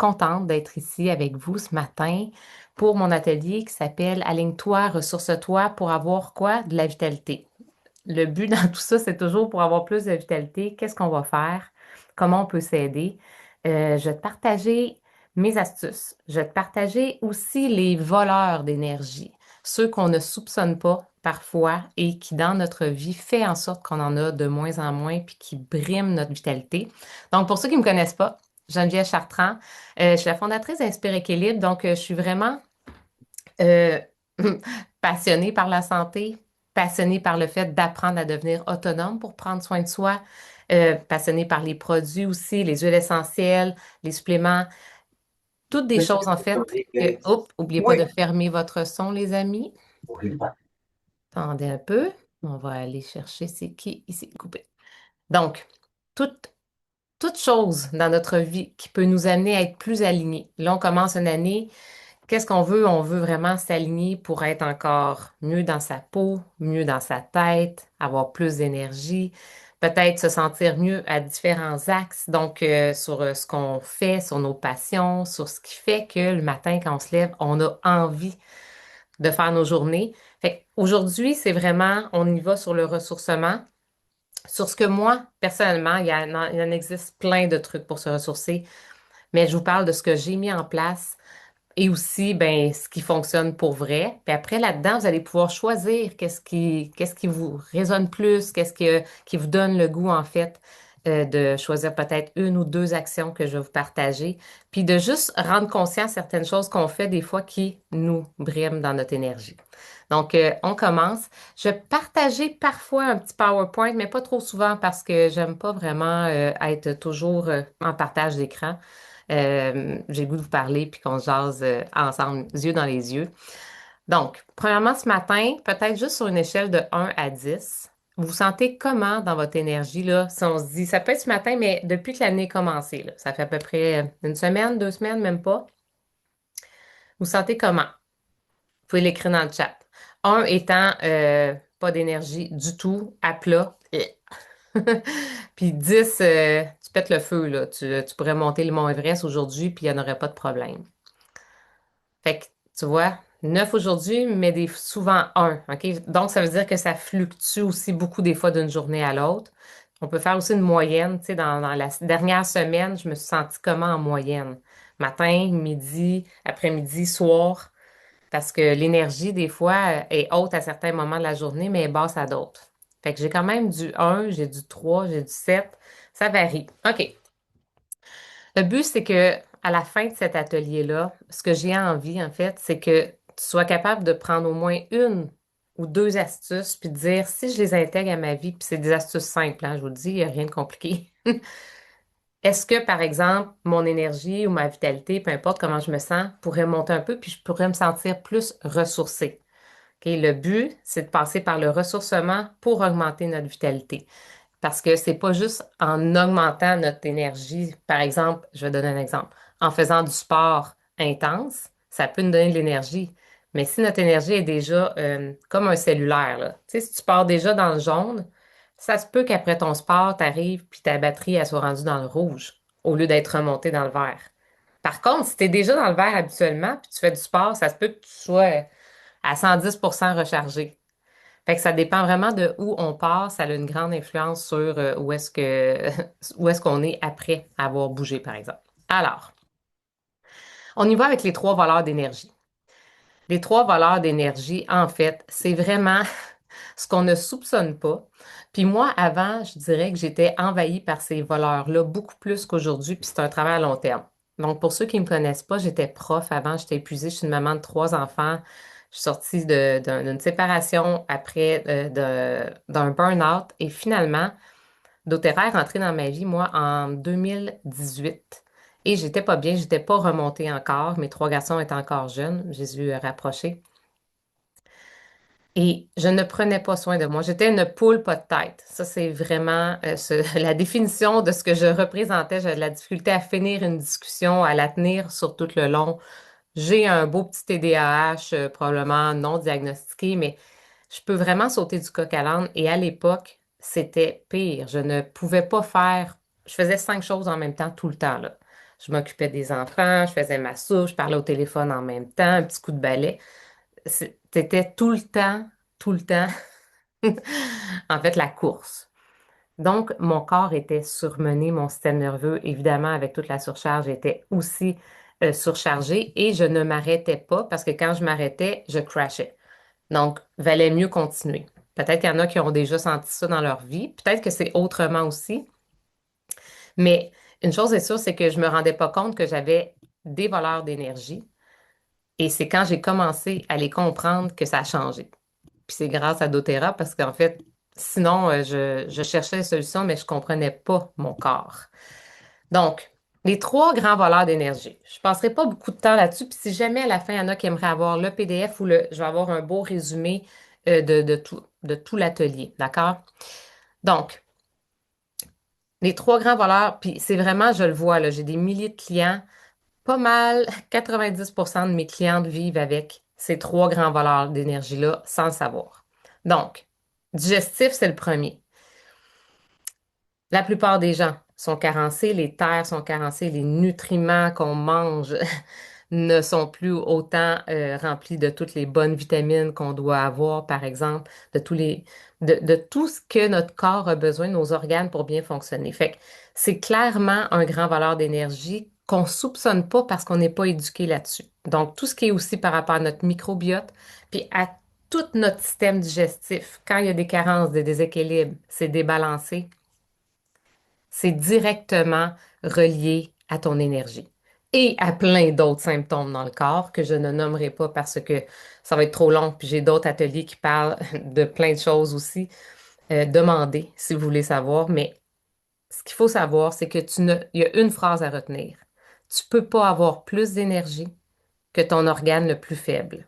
contente d'être ici avec vous ce matin pour mon atelier qui s'appelle Aligne-toi, ressource-toi pour avoir quoi? De la vitalité. Le but dans tout ça, c'est toujours pour avoir plus de vitalité, qu'est-ce qu'on va faire? Comment on peut s'aider? Je vais te partager mes astuces. Je vais te partager aussi les voleurs d'énergie, ceux qu'on ne soupçonne pas parfois et qui, dans notre vie, fait en sorte qu'on en a de moins en moins puis qui briment notre vitalité. Donc, pour ceux qui ne me connaissent pas, Geneviève Chartrand, je suis la fondatrice d'Inspire Équilibre, donc je suis vraiment euh, passionnée par la santé, passionnée par le fait d'apprendre à devenir autonome pour prendre soin de soi, passionnée par les produits aussi, les huiles essentielles, les suppléments, toutes des choses en fait que, oups, oubliez pas Oui. de fermer votre son, les amis. Attendez un peu, on va aller chercher c'est qui ici, coupé. Donc, toute, toute chose dans notre vie qui peut nous amener à être plus alignés. Là, on commence une année. Qu'est-ce qu'on veut? On veut vraiment s'aligner pour être encore mieux dans sa peau, mieux dans sa tête, avoir plus d'énergie, peut-être se sentir mieux à différents axes, donc sur ce qu'on fait, sur nos passions, sur ce qui fait que le matin, quand on se lève, on a envie de faire nos journées. Fait aujourd'hui, c'est vraiment, on y va sur le ressourcement. Sur ce que moi, personnellement, il en existe plein de trucs pour se ressourcer, mais je vous parle de ce que j'ai mis en place et aussi, ben, ce qui fonctionne pour vrai. Puis après, là-dedans, vous allez pouvoir choisir qu'est-ce qui vous résonne plus, qui vous donne le goût, en fait, de choisir peut-être une ou deux actions que je vais vous partager. Puis de juste rendre conscient certaines choses qu'on fait des fois qui nous briment dans notre énergie. Donc, on commence. Je vais partager parfois un petit PowerPoint, mais pas trop souvent parce que j'aime pas vraiment être toujours en partage d'écran. J'ai le goût de vous parler puis qu'on jase ensemble, yeux dans les yeux. Donc, premièrement, ce matin, peut-être juste sur une échelle de 1 à 10, vous vous sentez comment dans votre énergie, là? Si on se dit, ça peut être ce matin, mais depuis que l'année a commencé, là, ça fait à peu près une semaine, 2 semaines, même pas. Vous vous sentez comment? Vous pouvez l'écrire dans le chat. 1 étant pas d'énergie du tout, à plat. Puis 10, tu pètes le feu, là. Tu pourrais monter le mont Everest aujourd'hui, puis il n'y en aurait pas de problème. Fait que, tu vois, 9 aujourd'hui, mais souvent un, OK? Donc, ça veut dire que ça fluctue aussi beaucoup des fois d'une journée à l'autre. On peut faire aussi une moyenne, tu sais, dans la dernière semaine, je me suis sentie comment en moyenne? Matin, midi, après-midi, soir, parce que l'énergie, des fois, est haute à certains moments de la journée, mais est basse à d'autres. Fait que j'ai quand même du 1, j'ai du 3, j'ai du 7, ça varie. OK. Le but, c'est que à la fin de cet atelier-là, ce que j'ai envie, en fait, c'est que tu sois capable de prendre au moins une ou deux astuces, puis de dire si je les intègre à ma vie, puis c'est des astuces simples, hein, je vous le dis, il n'y a rien de compliqué. Est-ce que, par exemple, mon énergie ou ma vitalité, peu importe comment je me sens, pourrait monter un peu, puis je pourrais me sentir plus ressourcée? OK, le but, c'est de passer par le ressourcement pour augmenter notre vitalité. Parce que c'est pas juste en augmentant notre énergie. Par exemple, je vais donner un exemple. En faisant du sport intense, ça peut nous donner de l'énergie. Mais si notre énergie est déjà comme un cellulaire, là, tu sais, si tu pars déjà dans le jaune, ça se peut qu'après ton sport, tu arrives puis ta batterie, elle soit rendue dans le rouge au lieu d'être remontée dans le vert. Par contre, si tu es déjà dans le vert habituellement puis tu fais du sport, ça se peut que tu sois à 110% rechargé. Fait que ça dépend vraiment de où on part. Ça a une grande influence sur où est-ce que où est-ce qu'on est après avoir bougé, par exemple. Alors, on y va avec les trois valeurs d'énergie. Les trois valeurs d'énergie, en fait, c'est vraiment ce qu'on ne soupçonne pas. Puis moi, avant, je dirais que j'étais envahie par ces valeurs-là beaucoup plus qu'aujourd'hui, puis c'est un travail à long terme. Donc, pour ceux qui ne me connaissent pas, j'étais prof avant, j'étais épuisée, je suis une maman de trois enfants. Je suis sortie d'une séparation après d'un burn-out et finalement, doTERRA est rentré dans ma vie, moi, en 2018. Et j'étais pas bien, j'étais pas remontée encore. Mes trois garçons étaient encore jeunes, Jésus rapproché. Et je ne prenais pas soin de moi. J'étais une poule pas de tête. Ça, c'est vraiment la définition de ce que je représentais. J'avais de la difficulté à finir une discussion, à la tenir sur tout le long. J'ai un beau petit TDAH, probablement non diagnostiqué, mais je peux vraiment sauter du coq à l'âne. Et à l'époque, c'était pire. Je ne pouvais pas faire. Je faisais 5 choses en même temps tout le temps, là. Je m'occupais des enfants, je faisais ma soupe, je parlais au téléphone en même temps, un petit coup de balai. C'était tout le temps, en fait, la course. Donc, mon corps était surmené, mon système nerveux, évidemment, avec toute la surcharge, était aussi surchargé et je ne m'arrêtais pas parce que quand je m'arrêtais, je crashais. Donc, valait mieux continuer. Peut-être qu'il y en a qui ont déjà senti ça dans leur vie, peut-être que c'est autrement aussi, mais une chose est sûre, c'est que je me rendais pas compte que j'avais des voleurs d'énergie et c'est quand j'ai commencé à les comprendre que ça a changé. Puis c'est grâce à doTERRA parce qu'en fait, sinon, je cherchais des solutions, mais je comprenais pas mon corps. Donc, les trois grands voleurs d'énergie. Je passerai pas beaucoup de temps là-dessus. Puis si jamais à la fin, il y en a qui aimeraient avoir le PDF ou je vais avoir un beau résumé de tout l'atelier. D'accord? Donc, les trois grands voleurs, puis c'est vraiment, je le vois, là, j'ai des milliers de clients. Pas mal, 90% de mes clientes vivent avec ces trois grands voleurs d'énergie-là sans le savoir. Donc, digestif, c'est le premier. La plupart des gens sont carencés, les terres sont carencées, les nutriments qu'on mange ne sont plus autant remplis de toutes les bonnes vitamines qu'on doit avoir, par exemple, de tout ce que notre corps a besoin, nos organes pour bien fonctionner. Fait que c'est clairement un grand valeur d'énergie qu'on soupçonne pas parce qu'on n'est pas éduqué là-dessus. Donc, tout ce qui est aussi par rapport à notre microbiote, puis à tout notre système digestif, quand il y a des carences, des déséquilibres, c'est débalancé, c'est directement relié à ton énergie et à plein d'autres symptômes dans le corps que je ne nommerai pas parce que ça va être trop long. Puis j'ai d'autres ateliers qui parlent de plein de choses aussi. Demandez si vous voulez savoir, mais ce qu'il faut savoir, c'est que il y a une phrase à retenir. Tu peux pas avoir plus d'énergie que ton organe le plus faible.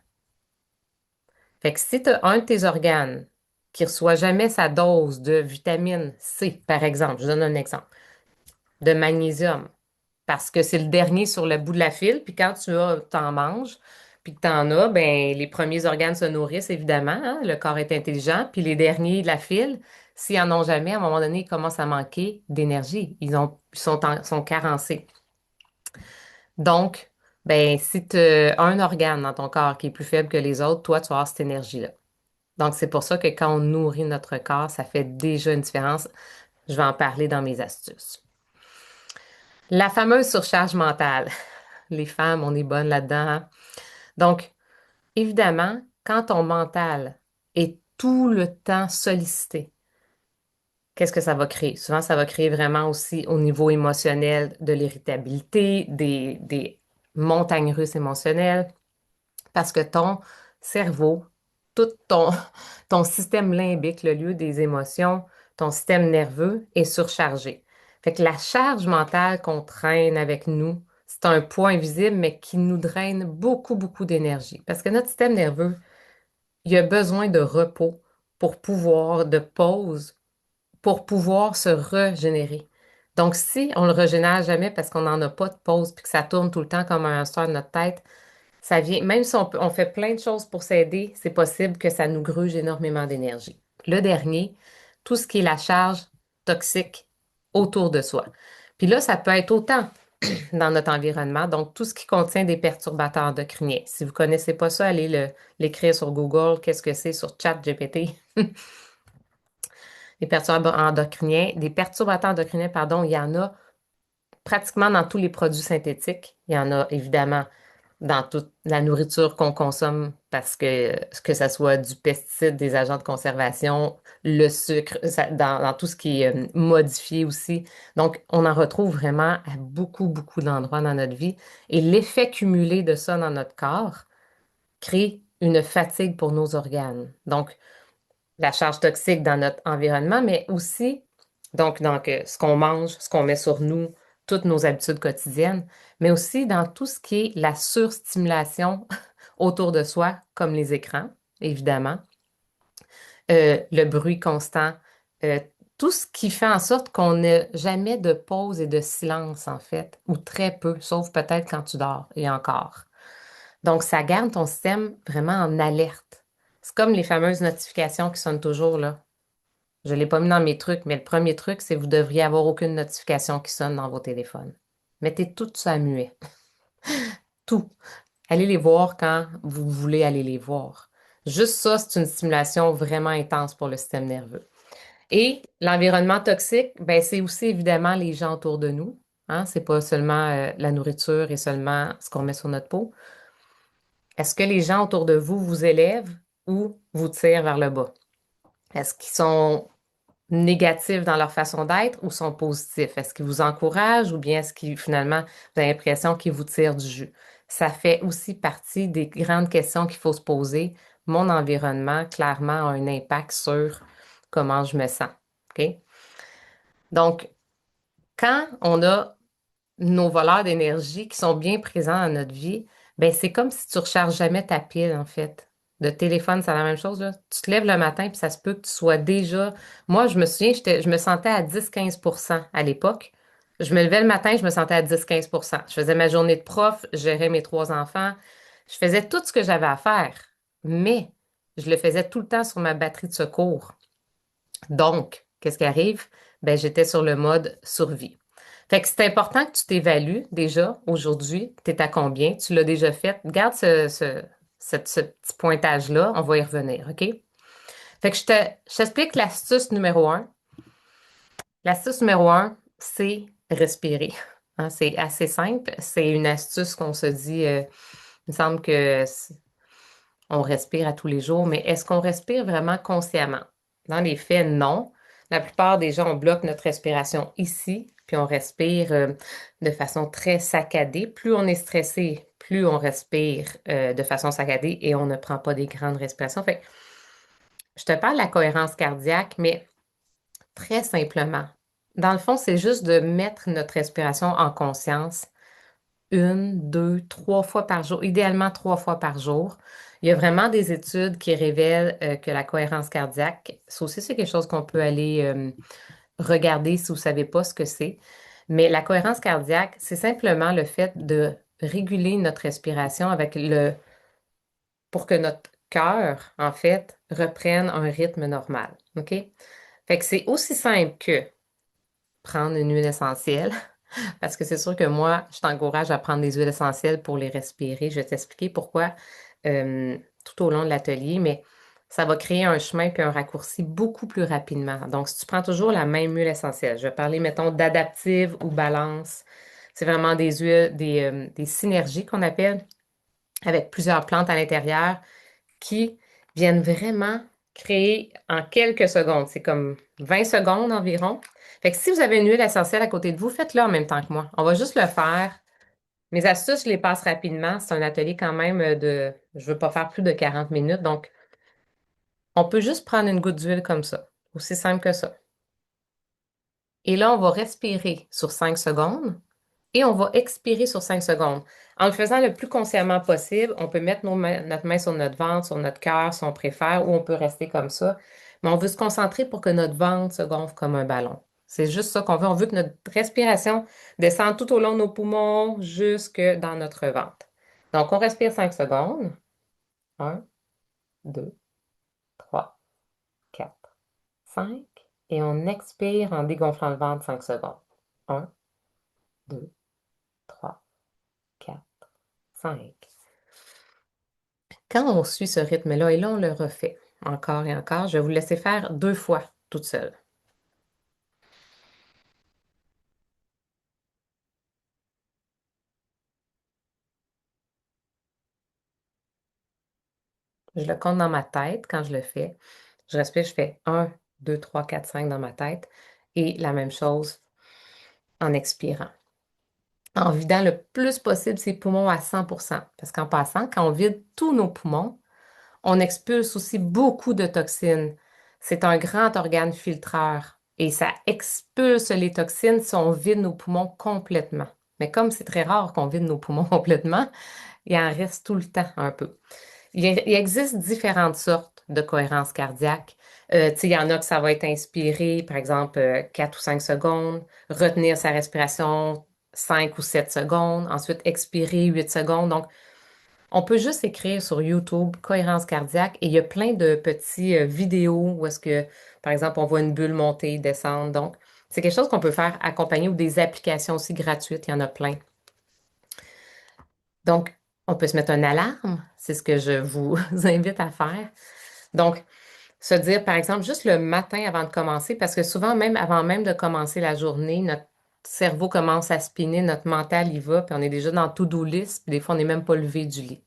Fait que si tu as un de tes organes qui reçoit jamais sa dose de vitamine C, par exemple, je donne un exemple, de magnésium, parce que c'est le dernier sur le bout de la file, puis quand t'en manges, puis que t'en as, ben les premiers organes se nourrissent, évidemment, hein, le corps est intelligent, puis les derniers de la file, s'ils en ont jamais, à un moment donné, ils commencent à manquer d'énergie. Sont carencés. Donc, ben, si tu as un organe dans ton corps qui est plus faible que les autres, toi, tu vas avoir cette énergie-là. Donc, c'est pour ça que quand on nourrit notre corps, ça fait déjà une différence. Je vais en parler dans mes astuces. La fameuse surcharge mentale. Les femmes, on est bonnes là-dedans, hein? Donc, évidemment, quand ton mental est tout le temps sollicité, qu'est-ce que ça va créer? Souvent, ça va créer vraiment aussi au niveau émotionnel de l'irritabilité, des montagnes russes émotionnelles, parce que ton cerveau, tout ton système limbique, le lieu des émotions, ton système nerveux est surchargé. Fait que la charge mentale qu'on traîne avec nous, c'est un poids invisible, mais qui nous draine beaucoup, beaucoup d'énergie. Parce que notre système nerveux, il a besoin de repos de pause, pour pouvoir se régénérer. Donc, si on le régénère jamais parce qu'on n'en a pas de pause puis que ça tourne tout le temps comme un hamster de notre tête, ça vient, même si on fait plein de choses pour s'aider, c'est possible que ça nous gruge énormément d'énergie. Le dernier, tout ce qui est la charge toxique autour de soi. Puis là, ça peut être autant dans notre environnement, donc tout ce qui contient des perturbateurs endocriniens. Si vous ne connaissez pas ça, allez l'écrire sur Google, qu'est-ce que c'est sur ChatGPT. Des perturbateurs endocriniens, pardon, il y en a pratiquement dans tous les produits synthétiques. Il y en a évidemment dans toute la nourriture qu'on consomme parce que ça soit du pesticide, des agents de conservation, le sucre, dans tout ce qui est modifié aussi. Donc, on en retrouve vraiment à beaucoup, beaucoup d'endroits dans notre vie. Et l'effet cumulé de ça dans notre corps crée une fatigue pour nos organes. Donc, la charge toxique dans notre environnement, mais aussi ce qu'on mange, ce qu'on met sur nous, toutes nos habitudes quotidiennes, mais aussi dans tout ce qui est la surstimulation autour de soi, comme les écrans, évidemment, le bruit constant, euh, tout ce qui fait en sorte qu'on n'a jamais de pause et de silence, en fait, ou très peu, sauf peut-être quand tu dors, et encore. Donc, ça garde ton système vraiment en alerte. C'est comme les fameuses notifications qui sonnent toujours, là. Je ne l'ai pas mis dans mes trucs, mais le premier truc, c'est que vous devriez avoir aucune notification qui sonne dans vos téléphones. Mettez tout ça à muet. Tout. Allez les voir quand vous voulez aller les voir. Juste ça, c'est une stimulation vraiment intense pour le système nerveux. Et l'environnement toxique, ben, c'est aussi évidemment les gens autour de nous. Hein? C'est pas seulement la nourriture et seulement ce qu'on met sur notre peau. Est-ce que les gens autour de vous vous élèvent ou vous tirent vers le bas? Est-ce qu'ils sont négatifs dans leur façon d'être ou sont positifs? Est-ce qu'ils vous encouragent ou bien est-ce qu'ils finalement, vous avez l'impression qu'ils vous tirent du jus? Ça fait aussi partie des grandes questions qu'il faut se poser. Mon environnement, clairement, a un impact sur comment je me sens. OK? Donc, quand on a nos voleurs d'énergie qui sont bien présents dans notre vie, ben c'est comme si tu recharges jamais ta pile, en fait. De téléphone, c'est la même chose, là. Tu te lèves le matin, puis ça se peut que tu sois déjà. Moi, je me souviens, je me sentais à 10-15% à l'époque. Je me levais le matin, je me sentais à 10-15%. Je faisais ma journée de prof, je gérais mes trois enfants. Je faisais tout ce que j'avais à faire. Mais je le faisais tout le temps sur ma batterie de secours. Donc, qu'est-ce qui arrive? Ben, j'étais sur le mode survie. Fait que c'est important que tu t'évalues déjà aujourd'hui. Tu es à combien? Tu l'as déjà fait. Garde ce petit pointage-là. On va y revenir, OK? Fait que je t'explique l'astuce numéro un. L'astuce numéro un, c'est respirer. Hein, c'est assez simple. C'est une astuce qu'on se dit, il me semble que on respire à tous les jours, mais est-ce qu'on respire vraiment consciemment? Dans les faits, non. La plupart des gens, on bloque notre respiration ici, puis on respire de façon très saccadée. Plus on est stressé, plus on respire de façon saccadée et on ne prend pas des grandes respirations. Fait que je te parle de la cohérence cardiaque, mais très simplement. Dans le fond, c'est juste de mettre notre respiration en conscience une, deux, trois fois par jour, idéalement trois fois par jour. Il y a vraiment des études qui révèlent que la cohérence cardiaque, ça aussi, c'est quelque chose qu'on peut aller regarder si vous ne savez pas ce que c'est. Mais la cohérence cardiaque, c'est simplement le fait de réguler notre respiration pour que notre cœur, en fait, reprenne un rythme normal. OK? Fait que c'est aussi simple que prendre une huile essentielle. Parce que c'est sûr que moi, je t'encourage à prendre des huiles essentielles pour les respirer. Je vais t'expliquer pourquoi tout au long de l'atelier, mais ça va créer un chemin puis un raccourci beaucoup plus rapidement. Donc, si tu prends toujours la même huile essentielle, je vais parler, mettons, d'adaptive ou balance. C'est vraiment des huiles, des synergies qu'on appelle, avec plusieurs plantes à l'intérieur qui viennent vraiment créer en quelques secondes. C'est comme 20 secondes environ. Fait que si vous avez une huile essentielle à côté de vous, faites-le en même temps que moi. On va juste le faire. Mes astuces, je les passe rapidement. C'est un atelier quand même je veux pas faire plus de 40 minutes. Donc, on peut juste prendre une goutte d'huile comme ça. Aussi simple que ça. Et là, on va respirer sur 5 secondes et on va expirer sur 5 secondes. En le faisant le plus consciemment possible, on peut mettre notre main sur notre ventre, sur notre cœur si on préfère, ou on peut rester comme ça. Mais on veut se concentrer pour que notre ventre se gonfle comme un ballon. C'est juste ça qu'on veut. On veut que notre respiration descende tout au long de nos poumons jusque dans notre ventre. Donc, on respire 5 secondes. Un, 2, 3, 4, 5. Et on expire en dégonflant le ventre 5 secondes. Un, 2, 3, 4, 5. Quand on suit ce rythme-là, et là, on le refait encore et encore, je vais vous laisser faire 2 fois toute seule. Je le compte dans ma tête quand je le fais. Je respire, je fais 1, 2, 3, 4, 5 dans ma tête. Et la même chose en expirant. En vidant le plus possible ses poumons à 100%. Parce qu'en passant, quand on vide tous nos poumons, on expulse aussi beaucoup de toxines. C'est un grand organe filtreur et ça expulse les toxines si on vide nos poumons complètement. Mais comme c'est très rare qu'on vide nos poumons complètement, il en reste tout le temps un peu. Il existe différentes sortes de cohérence cardiaque. Tu sais, il y en a que ça va être inspiré, par exemple, 4 ou 5 secondes, retenir sa respiration 5 ou 7 secondes, ensuite expirer 8 secondes. Donc, on peut juste écrire sur YouTube cohérence cardiaque et il y a plein de petits vidéos où est-ce que, par exemple, on voit une bulle monter, descendre. Donc, C'est quelque chose qu'on peut faire accompagner ou des applications aussi gratuites, il y en a plein. Donc, on peut se mettre une alarme, c'est ce que je vous invite à faire. Donc, se dire, par exemple, juste le matin avant de commencer, parce que souvent, même avant même de commencer la journée, notre cerveau commence à spinner, notre mental y va, puis on est déjà dans le to-do list, puis des fois, on n'est même pas levé du lit.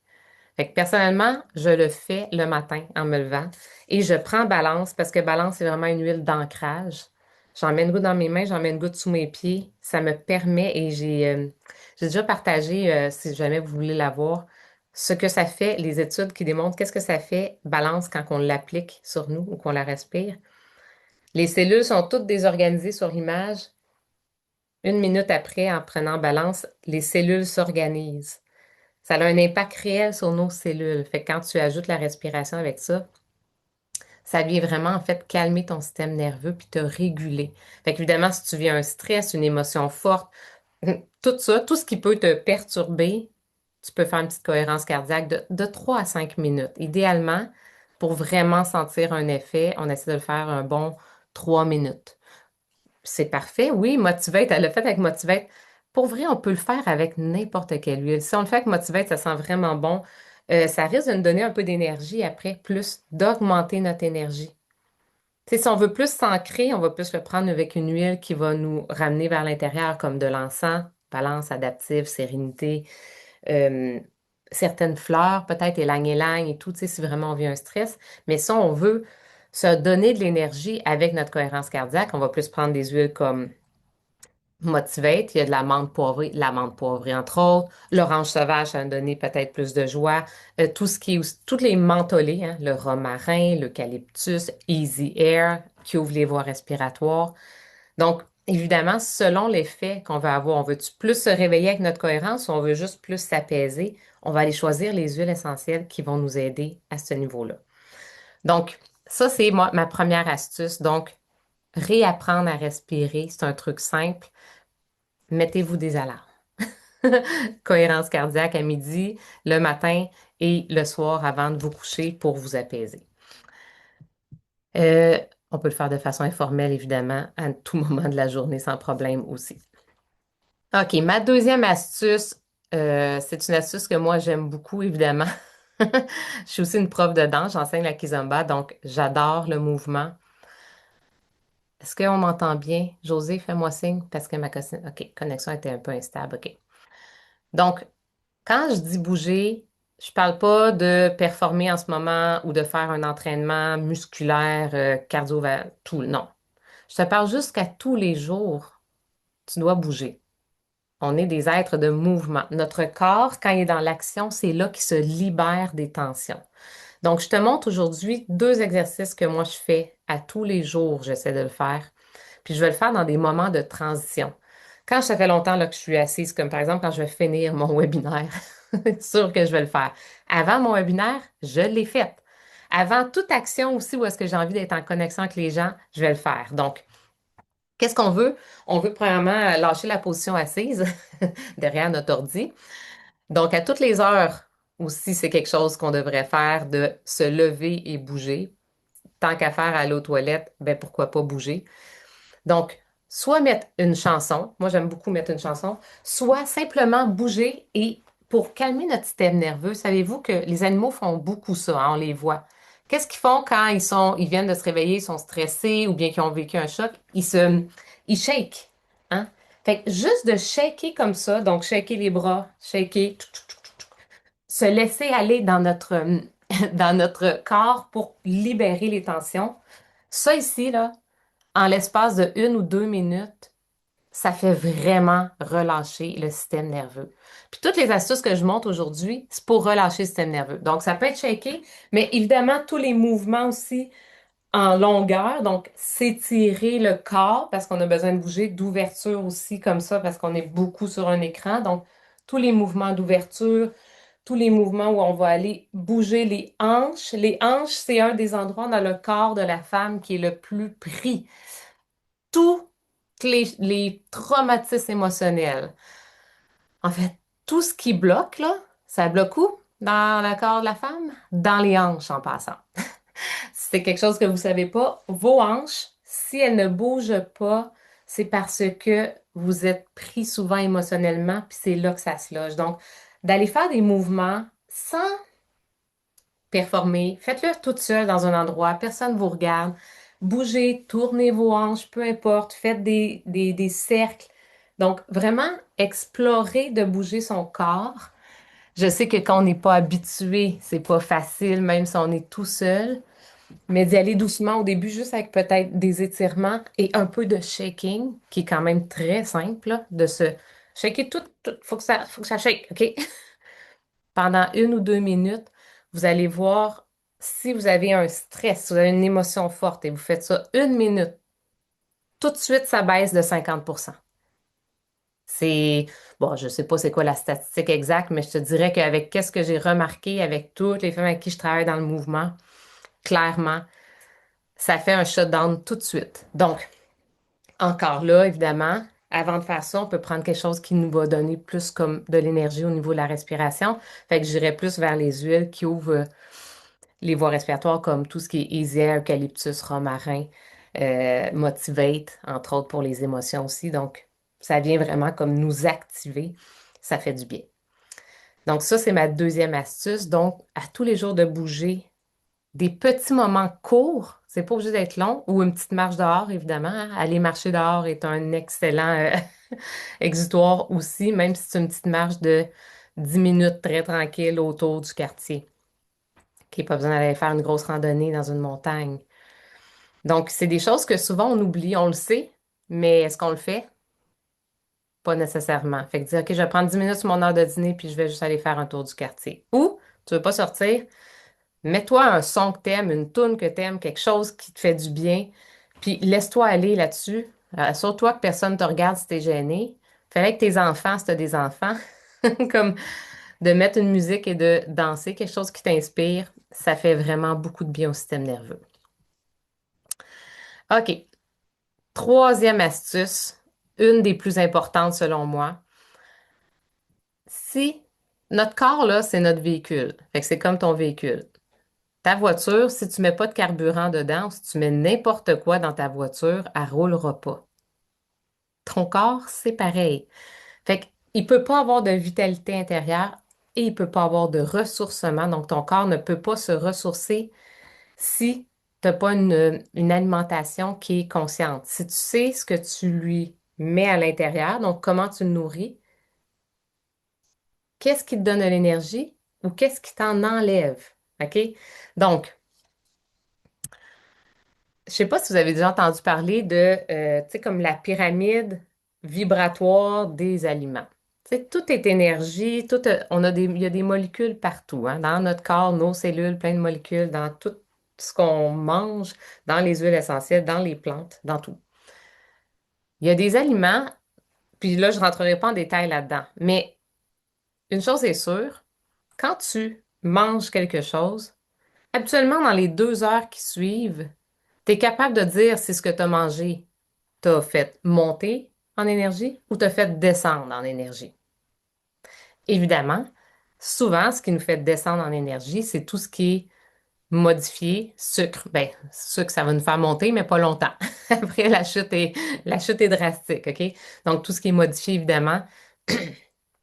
Fait que personnellement, je le fais le matin en me levant et je prends Balance parce que Balance, c'est vraiment une huile d'ancrage. J'en mets une goutte dans mes mains, j'en mets une goutte sous mes pieds. Ça me permet et j'ai déjà partagé, si jamais vous voulez la voir, ce que ça fait, les études qui démontrent qu'est-ce que ça fait Balance quand on l'applique sur nous ou qu'on la respire. Les cellules sont toutes désorganisées sur l'image. Une minute après, en prenant Balance, les cellules s'organisent. Ça a un impact réel sur nos cellules. Fait que quand tu ajoutes la respiration avec ça vient vraiment en fait calmer ton système nerveux puis te réguler. Fait qu'évidemment, si tu vis un stress, une émotion forte, tout ça, tout ce qui peut te perturber, tu peux faire une petite cohérence cardiaque de 3 à 5 minutes. Idéalement, pour vraiment sentir un effet, on essaie de le faire un bon 3 minutes. C'est parfait, oui, Motivate, elle l'a fait avec Motivate. Pour vrai, on peut le faire avec n'importe quelle huile. Si on le fait avec Motivate, ça sent vraiment bon. Ça risque de nous donner un peu d'énergie après, plus d'augmenter notre énergie. Tu sais, si on veut plus s'ancrer, on va plus le prendre avec une huile qui va nous ramener vers l'intérieur, comme de l'encens, balance adaptive, sérénité, euh, certaines fleurs, peut-être ylang-ylang et tout, tu sais, si vraiment on vit un stress. Mais si on veut se donner de l'énergie avec notre cohérence cardiaque, on va plus prendre des huiles comme Motivate, il y a de l'amande poivrée entre autres, l'orange sauvage, ça va donner peut-être plus de joie, tout ce qui est, toutes les mentholés, hein, le romarin, l'eucalyptus, Easy Air, qui ouvre les voies respiratoires. Donc, évidemment, selon l'effet qu'on veut avoir, on veut-tu plus se réveiller avec notre cohérence ou on veut juste plus s'apaiser, on va aller choisir les huiles essentielles qui vont nous aider à ce niveau-là. Donc, ça, c'est moi, ma première astuce. Donc, réapprendre à respirer, c'est un truc simple. Mettez-vous des alarmes. Cohérence cardiaque à midi, le matin et le soir avant de vous coucher pour vous apaiser. Euh, on peut le faire de façon informelle, évidemment, à tout moment de la journée sans problème aussi. OK, ma deuxième astuce, c'est une astuce que moi j'aime beaucoup, évidemment. Je suis aussi une prof de danse, j'enseigne la kizomba, donc j'adore le mouvement. Est-ce qu'on m'entend bien? José, fais-moi signe parce que OK, connexion était un peu instable. OK. Donc, quand je dis bouger, je parle pas de performer en ce moment ou de faire un entraînement musculaire, cardio, tout. Non. Je te parle juste qu'à tous les jours, tu dois bouger. On est des êtres de mouvement. Notre corps, quand il est dans l'action, c'est là qu'il se libère des tensions. Donc, je te montre aujourd'hui deux exercices que moi je fais à tous les jours. J'essaie de le faire. Puis je vais le faire dans des moments de transition. Quand ça fait longtemps là, que je suis assise, comme par exemple quand je vais finir mon webinaire, c'est sûr que je vais le faire. Avant mon webinaire, je l'ai fait. Avant toute action aussi où est-ce que j'ai envie d'être en connexion avec les gens, je vais le faire. Donc, qu'est-ce qu'on veut? On veut premièrement lâcher la position assise derrière notre ordi. Donc, à toutes les heures aussi, c'est quelque chose qu'on devrait faire de se lever et bouger. Tant qu'à faire aller aux toilettes, ben pourquoi pas bouger? Donc, soit mettre une chanson, moi j'aime beaucoup mettre une chanson, soit simplement bouger et pour calmer notre système nerveux, savez-vous que les animaux font beaucoup ça, hein, on les voit. Qu'est-ce qu'ils font quand ils viennent de se réveiller, ils sont stressés ou bien qu'ils ont vécu un choc? Ils shake, hein? Fait que juste de shaker comme ça, donc shaker les bras, shaker, se laisser aller dans dans notre corps pour libérer les tensions. Ça ici, là, en l'espace de 1 ou 2 minutes, ça fait vraiment relâcher le système nerveux. Puis toutes les astuces que je montre aujourd'hui, c'est pour relâcher le système nerveux. Donc, ça peut être shaké, mais évidemment, tous les mouvements aussi en longueur, donc s'étirer le corps parce qu'on a besoin de bouger, d'ouverture aussi comme ça parce qu'on est beaucoup sur un écran. Donc, tous les mouvements d'ouverture, tous les mouvements où on va aller bouger les hanches. Les hanches, c'est un des endroits dans le corps de la femme qui est le plus pris. Tous les traumatismes émotionnels. En fait, tout ce qui bloque, là, ça bloque où? Dans le corps de la femme? Dans les hanches en passant. Si c'est quelque chose que vous savez pas, vos hanches, si elles ne bougent pas, c'est parce que vous êtes pris souvent émotionnellement, puis c'est là que ça se loge. Donc, d'aller faire des mouvements sans performer, faites-le toute seule dans un endroit, personne ne vous regarde. Bougez, tournez vos hanches, peu importe, faites des cercles. Donc, vraiment, explorer de bouger son corps. Je sais que quand on n'est pas habitué, c'est pas facile, même si on est tout seul. Mais d'y aller doucement au début, juste avec peut-être des étirements et un peu de shaking, qui est quand même très simple, là, de se shaker faut que ça shake, OK? Pendant 1 ou 2 minutes, vous allez voir si vous avez un stress, si vous avez une émotion forte et vous faites ça 1 minute, tout de suite, ça baisse de 50%. C'est, bon, je sais pas c'est quoi la statistique exacte, mais je te dirais qu'avec qu'est-ce que j'ai remarqué avec toutes les femmes avec qui je travaille dans le mouvement, clairement, ça fait un shutdown tout de suite. Donc, encore là, évidemment, avant de faire ça, on peut prendre quelque chose qui nous va donner plus comme de l'énergie au niveau de la respiration. Fait que j'irais plus vers les huiles qui ouvrent les voies respiratoires comme tout ce qui est Easy Air, eucalyptus, romarin, Motivate, entre autres pour les émotions aussi. Donc, ça vient vraiment comme nous activer. Ça fait du bien. Donc, ça, c'est ma deuxième astuce. Donc, à tous les jours de bouger des petits moments courts, c'est pas obligé d'être long, ou une petite marche dehors, évidemment, hein. Aller marcher dehors est un excellent exutoire aussi, même si c'est une petite marche de 10 minutes très tranquille autour du quartier, qui n'est pas besoin d'aller faire une grosse randonnée dans une montagne. Donc, c'est des choses que souvent on oublie, on le sait, mais est-ce qu'on le fait? Pas nécessairement. Fait que dire, OK, je vais prendre 10 minutes sur mon heure de dîner, puis je vais juste aller faire un tour du quartier. Ou, tu veux pas sortir? Mets-toi un son que t'aimes, une toune que t'aimes, quelque chose qui te fait du bien, puis laisse-toi aller là-dessus. Assure-toi que personne ne te regarde si t'es gêné. Fais avec tes enfants si t'as des enfants. Comme de mettre une musique et de danser, quelque chose qui t'inspire, ça fait vraiment beaucoup de bien au système nerveux. OK. Troisième astuce, une des plus importantes selon moi. Si notre corps, là, c'est notre véhicule. Fait que c'est comme ton véhicule. Ta voiture, si tu mets pas de carburant dedans, si tu mets n'importe quoi dans ta voiture, elle roulera pas. Ton corps, c'est pareil. Fait qu'il peut pas avoir de vitalité intérieure et il peut pas avoir de ressourcement. Donc, ton corps ne peut pas se ressourcer si tu n'as pas une alimentation qui est consciente. Si tu sais ce que tu lui mets à l'intérieur, donc comment tu le nourris, qu'est-ce qui te donne de l'énergie ou qu'est-ce qui t'en enlève? OK? Donc, je sais pas si vous avez déjà entendu parler de, tu sais, comme la pyramide vibratoire des aliments. Tu sais, tout est énergie, il y a des molécules partout, hein, dans notre corps, nos cellules, plein de molécules, dans tout ce qu'on mange, dans les huiles essentielles, dans les plantes, dans tout. Il y a des aliments, puis là, je rentrerai pas en détail là-dedans, mais une chose est sûre, quand tu manges quelque chose, habituellement, dans les 2 heures qui suivent, tu es capable de dire si ce que tu as mangé t'a fait monter en énergie ou t'a fait descendre en énergie. Évidemment, souvent, ce qui nous fait descendre en énergie, c'est tout ce qui est modifié, sucre. Ben, sucre, ça va nous faire monter, mais pas longtemps. Après, la chute est drastique, OK? Donc, tout ce qui est modifié, évidemment,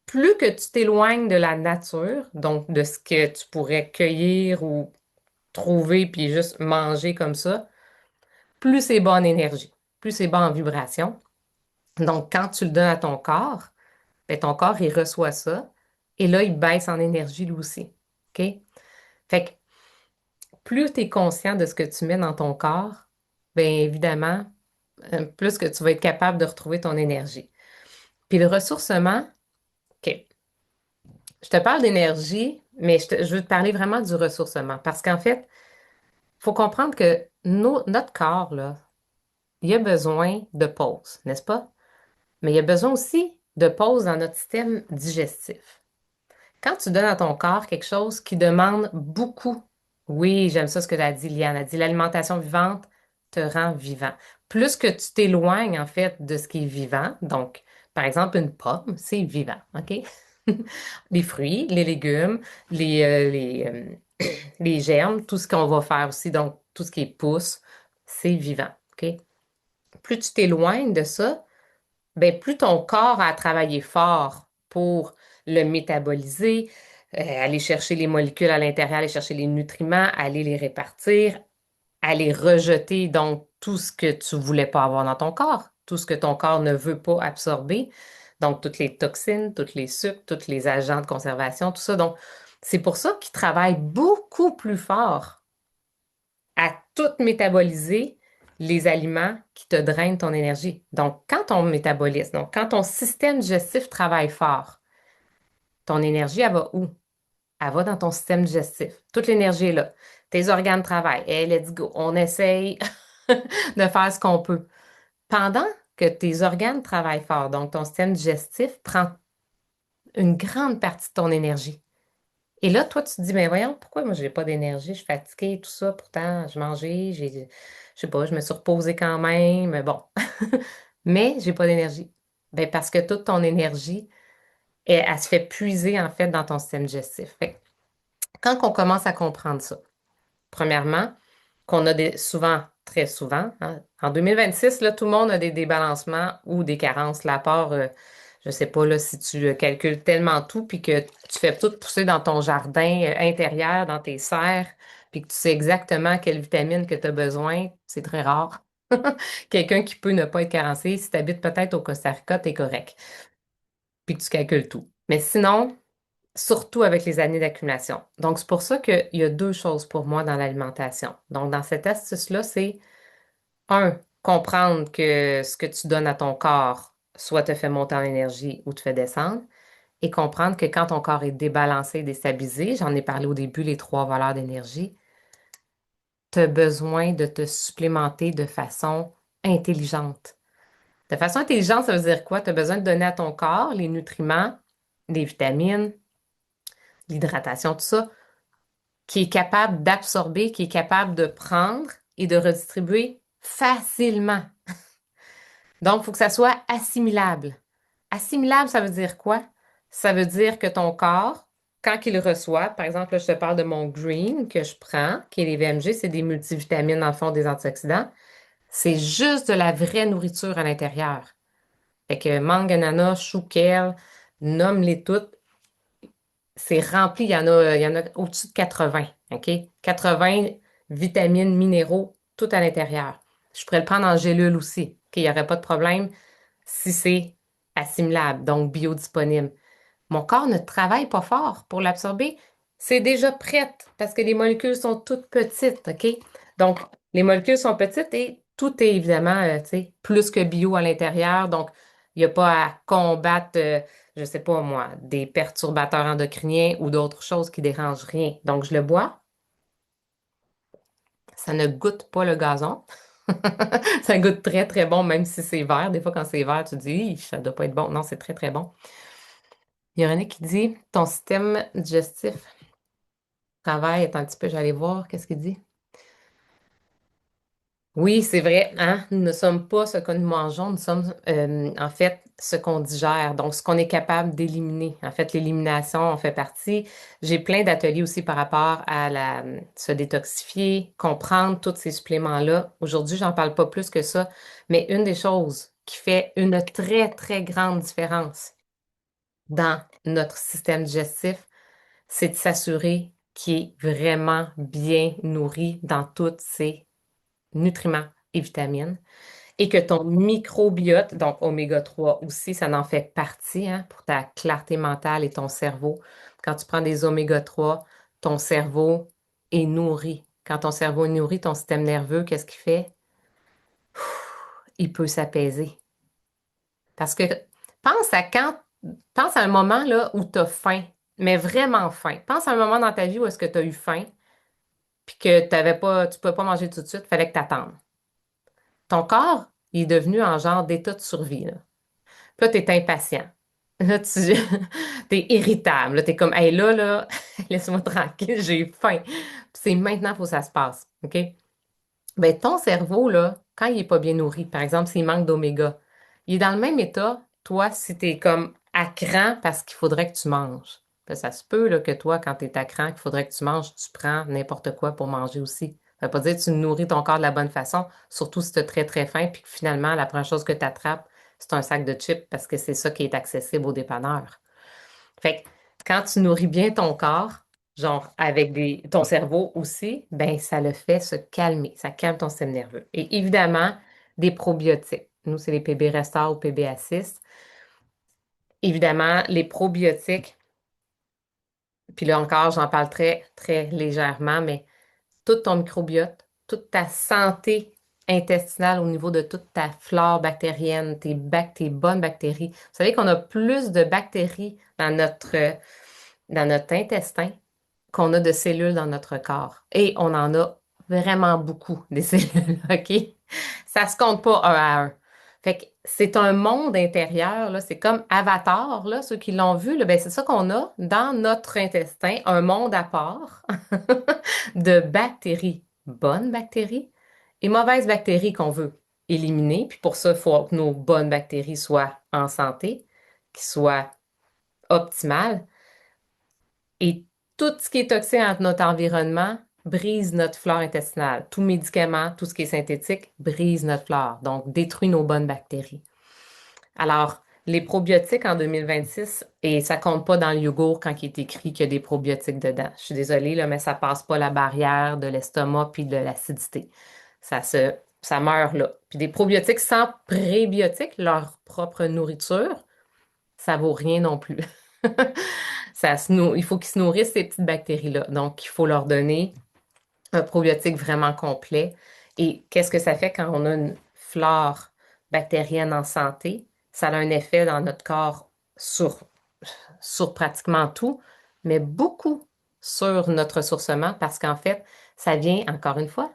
plus que tu t'éloignes de la nature, donc de ce que tu pourrais cueillir ou trouver puis juste manger comme ça, plus c'est bas en énergie, plus c'est bas en vibration. Donc, quand tu le donnes à ton corps, ben, ton corps, il reçoit ça et là, il baisse en énergie lui aussi. OK? Fait que plus tu es conscient de ce que tu mets dans ton corps, bien évidemment, plus que tu vas être capable de retrouver ton énergie. Puis le ressourcement, OK, je te parle d'énergie, mais je veux te parler vraiment du ressourcement parce qu'en fait, il faut comprendre que notre corps, là, il a besoin de pause, n'est-ce pas? Mais il y a besoin aussi de pause dans notre système digestif. Quand tu donnes à ton corps quelque chose qui demande beaucoup, oui, j'aime ça ce que tu as dit, Liane, a dit l'alimentation vivante te rend vivant. Plus que tu t'éloignes, en fait, de ce qui est vivant, donc, par exemple, une pomme, c'est vivant, OK? Les fruits, les légumes, les germes, tout ce qu'on va faire aussi, donc tout ce qui est pousse, c'est vivant, OK? plus tu t'éloignes de ça, ben plus ton corps a travaillé fort pour le métaboliser, aller chercher les molécules à l'intérieur, aller chercher les nutriments, aller les répartir, aller rejeter donc tout ce que tu voulais pas avoir dans ton corps, tout ce que ton corps ne veut pas absorber, donc toutes les toxines, tous les sucres, tous les agents de conservation, tout ça. Donc, c'est pour ça qu'ils travaillent beaucoup plus fort à tout métaboliser les aliments qui te drainent ton énergie. Donc, quand ton métabolisme, donc quand ton système digestif travaille fort, ton énergie, elle va où? Elle va dans ton système digestif. Toute l'énergie est là. Tes organes travaillent. Hey, let's go. On essaye de faire ce qu'on peut. Pendant que tes organes travaillent fort, donc ton système digestif prend une grande partie de ton énergie. Et là, toi, tu te dis, mais voyons, pourquoi moi, j'ai pas d'énergie, je suis fatiguée, tout ça, pourtant, je mangeais, je sais pas, je me suis reposée quand même, mais bon. Mais j'ai pas d'énergie. Ben, parce que toute ton énergie, elle se fait puiser, en fait, dans ton système digestif. Fait que quand on commence à comprendre ça, premièrement, qu'on a souvent, très souvent, hein, en 2026, là, tout le monde a des débalancements ou des carences. Là, à part, je sais pas là, si tu calcules tellement tout, puis que tu fais tout pousser dans ton jardin intérieur, dans tes serres, puis que tu sais exactement quelle vitamine que tu as besoin, c'est très rare. Quelqu'un qui peut ne pas être carencé, si tu habites peut-être au Costa Rica, t'es correct, puis que tu calcules tout. Mais sinon, surtout avec les années d'accumulation. Donc, c'est pour ça qu'il y a deux choses pour moi dans l'alimentation. Donc, dans cette astuce-là, c'est un, comprendre que ce que tu donnes à ton corps soit te fait monter en énergie ou te fait descendre, et comprendre que quand ton corps est débalancé, déstabilisé, j'en ai parlé au début, les trois valeurs d'énergie, tu as besoin de te supplémenter de façon intelligente. De façon intelligente, ça veut dire quoi? Tu as besoin de donner à ton corps les nutriments, les vitamines, l'hydratation, tout ça, qui est capable d'absorber, qui est capable de prendre et de redistribuer facilement. Donc, il faut que ça soit assimilable. Assimilable, ça veut dire quoi? Ça veut dire que ton corps, quand il reçoit, par exemple, là, je te parle de mon green que je prends, qui est les VMG, c'est des multivitamines, dans le fond, des antioxydants. C'est juste de la vraie nourriture à l'intérieur. Fait que mangue, ananas, chou, kale, nomme-les toutes. C'est rempli, il y en a au-dessus de 80, OK? 80 vitamines, minéraux, tout à l'intérieur. Je pourrais le prendre en gélule aussi, OK? Il n'y aurait pas de problème si c'est assimilable, donc biodisponible. Mon corps ne travaille pas fort pour l'absorber. C'est déjà prête parce que les molécules sont toutes petites, OK? Donc, les molécules sont petites et tout est évidemment, tu sais, plus que bio à l'intérieur. Donc, il n'y a pas à combattre, je sais pas moi, des perturbateurs endocriniens ou d'autres choses qui dérangent rien. Donc, je le bois. Ça ne goûte pas le gazon. Ça goûte très, très bon, même si c'est vert. Des fois, quand c'est vert, tu te dis, hi, ça doit pas être bon. Non, c'est très, très bon. Il y en a qui dit, ton système digestif travaille, attends un petit peu, j'allais voir, qu'est-ce qu'il dit? Oui, c'est vrai, hein? Nous ne sommes pas ce que nous mangeons, nous sommes en fait ce qu'on digère, donc ce qu'on est capable d'éliminer. En fait, l'élimination en fait partie. J'ai plein d'ateliers aussi par rapport à se détoxifier, comprendre tous ces suppléments-là. Aujourd'hui, j'en parle pas plus que ça, mais une des choses qui fait une très, très grande différence dans notre système digestif, c'est de s'assurer qu'il est vraiment bien nourri dans tous ses nutriments et vitamines et que ton microbiote, donc oméga 3 aussi, ça en fait partie hein, pour ta clarté mentale et ton cerveau. Quand tu prends des oméga 3, ton cerveau est nourri. Quand ton cerveau est nourri, ton système nerveux, qu'est-ce qu'il fait? Il peut s'apaiser. Parce que pense à un moment là où tu as faim, mais vraiment faim. Pense à un moment dans ta vie où est-ce que tu as eu faim, puis que tu ne pouvais pas manger tout de suite, il fallait que tu attendes. Ton corps, il est devenu en genre d'état de survie. Là, puis là tu es impatient. Là, tu es irritable. Là, tu es comme, hey, là, laisse-moi tranquille, j'ai faim. Puis c'est maintenant qu'il faut que ça se passe. OK? Ben, ton cerveau, là, quand il n'est pas bien nourri, par exemple, s'il manque d'oméga, il est dans le même état, toi, si tu es comme à cran parce qu'il faudrait que tu manges. Ben, ça se peut là, que toi, quand tu es à cran, qu'il faudrait que tu manges, tu prends n'importe quoi pour manger aussi. Ça veut pas dire que tu nourris ton corps de la bonne façon, surtout si tu es très, très faim, puis que finalement, la première chose que tu attrapes, c'est un sac de chips parce que c'est ça qui est accessible au dépanneur. Fait que quand tu nourris bien ton corps, genre avec ton cerveau aussi, ben ça le fait se calmer, ça calme ton système nerveux. Et évidemment, des probiotiques. Nous, c'est les PB Restore ou PB Assist. Évidemment, les probiotiques, puis là encore, j'en parle très, très légèrement, mais tout ton microbiote, toute ta santé intestinale au niveau de toute ta flore bactérienne, tes bonnes bactéries. Vous savez qu'on a plus de bactéries dans notre intestin qu'on a de cellules dans notre corps. Et on en a vraiment beaucoup, des cellules, OK? Ça se compte pas un à un. Fait que c'est un monde intérieur, là, c'est comme Avatar, là, ceux qui l'ont vu, là, ben c'est ça qu'on a dans notre intestin, un monde à part de bactéries, bonnes bactéries et mauvaises bactéries qu'on veut éliminer. Puis pour ça, il faut que nos bonnes bactéries soient en santé, qu'ils soient optimales. Et tout ce qui est toxique dans notre environnement brise notre flore intestinale. Tout médicament, tout ce qui est synthétique brise notre flore, donc détruit nos bonnes bactéries. Alors, les probiotiques en 2026, et ça compte pas dans le yogourt quand il est écrit qu'il y a des probiotiques dedans. Je suis désolée, là, mais ça passe pas la barrière de l'estomac puis de l'acidité. Ça meurt là. Puis des probiotiques sans prébiotiques, leur propre nourriture, ça vaut rien non plus. Il faut qu'ils se nourrissent ces petites bactéries-là. Donc, il faut leur donner un probiotique vraiment complet. Et qu'est-ce que ça fait quand on a une flore bactérienne en santé? Ça a un effet dans notre corps sur pratiquement tout, mais beaucoup sur notre ressourcement parce qu'en fait, ça vient, encore une fois,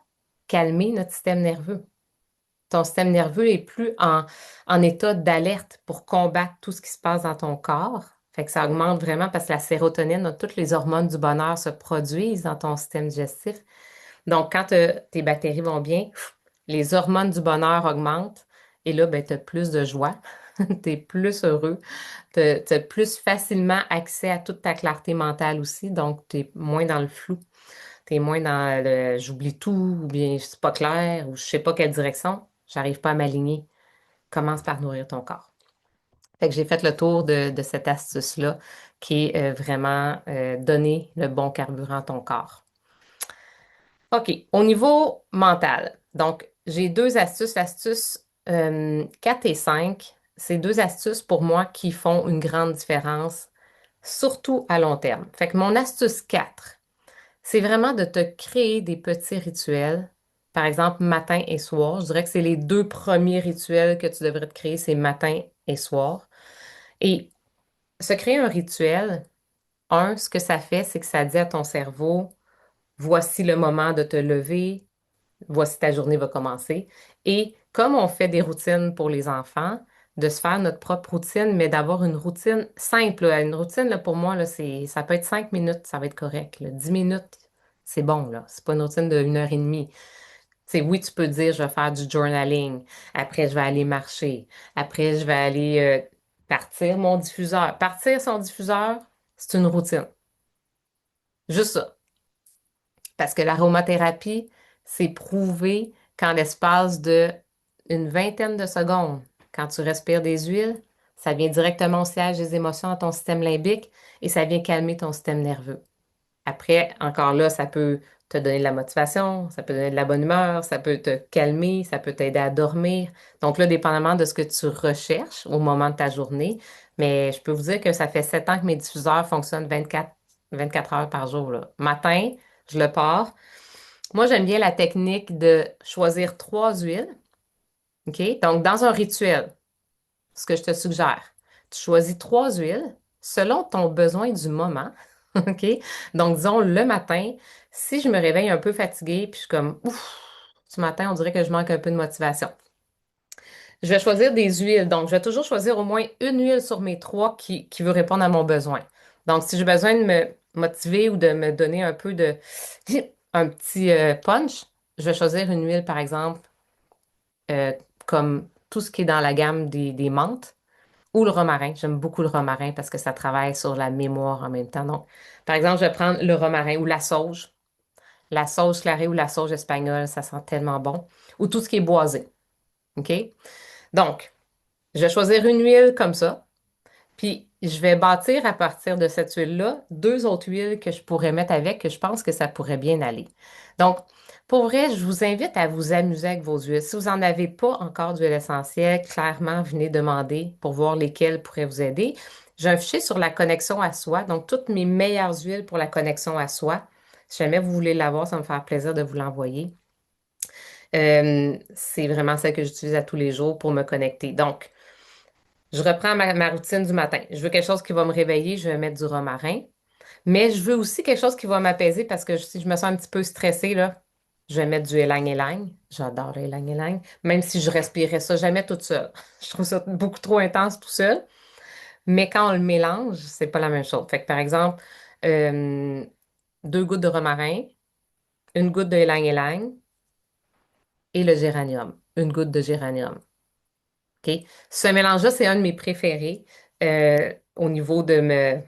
calmer notre système nerveux. Ton système nerveux est plus en état d'alerte pour combattre tout ce qui se passe dans ton corps. Fait que ça augmente vraiment parce que la sérotonine, donc, toutes les hormones du bonheur se produisent dans ton système digestif. Donc, quand tes bactéries vont bien, les hormones du bonheur augmentent et là, ben, tu as plus de joie, tu es plus heureux, tu as plus facilement accès à toute ta clarté mentale aussi, donc tu es moins dans le flou, tu es moins dans le j'oublie tout ou bien c'est pas clair ou je sais pas quelle direction, j'arrive pas à m'aligner. Commence par nourrir ton corps. Fait que j'ai fait le tour de cette astuce-là qui est vraiment donner le bon carburant à ton corps. OK, au niveau mental. Donc, j'ai deux astuces. L'astuce 4 et 5, c'est deux astuces pour moi qui font une grande différence, surtout à long terme. Fait que mon astuce 4, c'est vraiment de te créer des petits rituels, par exemple matin et soir. Je dirais que c'est les deux premiers rituels que tu devrais te créer, c'est matin et soir. Et se créer un rituel, ce que ça fait, c'est que ça dit à ton cerveau, voici le moment de te lever, voici ta journée va commencer. Et comme on fait des routines pour les enfants, de se faire notre propre routine, mais d'avoir une routine simple, là. Une routine, là, pour moi, là, ça peut être 5 minutes, ça va être correct, là. 10 minutes, c'est bon, là. C'est pas une routine de 1 heure et demie. Oui, tu peux dire, je vais faire du journaling. Après, je vais aller marcher. Après, je vais aller partir mon diffuseur. Partir son diffuseur, c'est une routine. Juste ça. Parce que l'aromathérapie, c'est prouvé qu'en l'espace de une vingtaine de secondes, quand tu respires des huiles, ça vient directement au siège des émotions dans ton système limbique et ça vient calmer ton système nerveux. Après, encore là, ça peut te donner de la motivation, ça peut donner de la bonne humeur, ça peut te calmer, ça peut t'aider à dormir. Donc là, dépendamment de ce que tu recherches au moment de ta journée, mais je peux vous dire que ça fait 7 ans que mes diffuseurs fonctionnent 24 heures par jour, là. Matin, je le pars. Moi, j'aime bien la technique de choisir 3 huiles. OK? Donc, dans un rituel, ce que je te suggère, tu choisis 3 huiles selon ton besoin du moment. OK? Donc, disons, le matin, si je me réveille un peu fatiguée, puis je suis comme, ouf, ce matin, on dirait que je manque un peu de motivation. Je vais choisir des huiles. Donc, je vais toujours choisir au moins une huile sur mes trois qui veut répondre à mon besoin. Donc, si j'ai besoin de me motiver ou de me donner un peu de, un petit punch, je vais choisir une huile, par exemple, euh, comme tout ce qui est dans la gamme des menthes. Ou le romarin. J'aime beaucoup le romarin parce que ça travaille sur la mémoire en même temps. Donc, par exemple, je vais prendre le romarin ou la sauge. La sauge clarée ou la sauge espagnole, ça sent tellement bon. Ou tout ce qui est boisé. OK? Donc, je vais choisir une huile comme ça. Puis, je vais bâtir à partir de cette huile-là deux autres huiles que je pourrais mettre avec, que je pense que ça pourrait bien aller. Donc, pour vrai, je vous invite à vous amuser avec vos huiles. Si vous n'en avez pas encore d'huile essentielle, clairement, venez demander pour voir lesquelles pourraient vous aider. J'ai un fichier sur la connexion à soi, donc toutes mes meilleures huiles pour la connexion à soi. Si jamais vous voulez l'avoir, ça me fait plaisir de vous l'envoyer. C'est vraiment celle que j'utilise à tous les jours pour me connecter. Donc, je reprends ma routine du matin. Je veux quelque chose qui va me réveiller, je vais mettre du romarin. Mais je veux aussi quelque chose qui va m'apaiser parce que si je me sens un petit peu stressée, là, je vais mettre du ylang-ylang. J'adore le ylang-ylang, même si je respirais ça jamais toute seule. Je trouve ça beaucoup trop intense tout seul. Mais quand on le mélange, c'est pas la même chose. Fait que par exemple, euh, deux gouttes de romarin, une goutte de ylang-ylang et le géranium. Une goutte de géranium. OK? Ce mélange-là, c'est un de mes préférés au niveau de me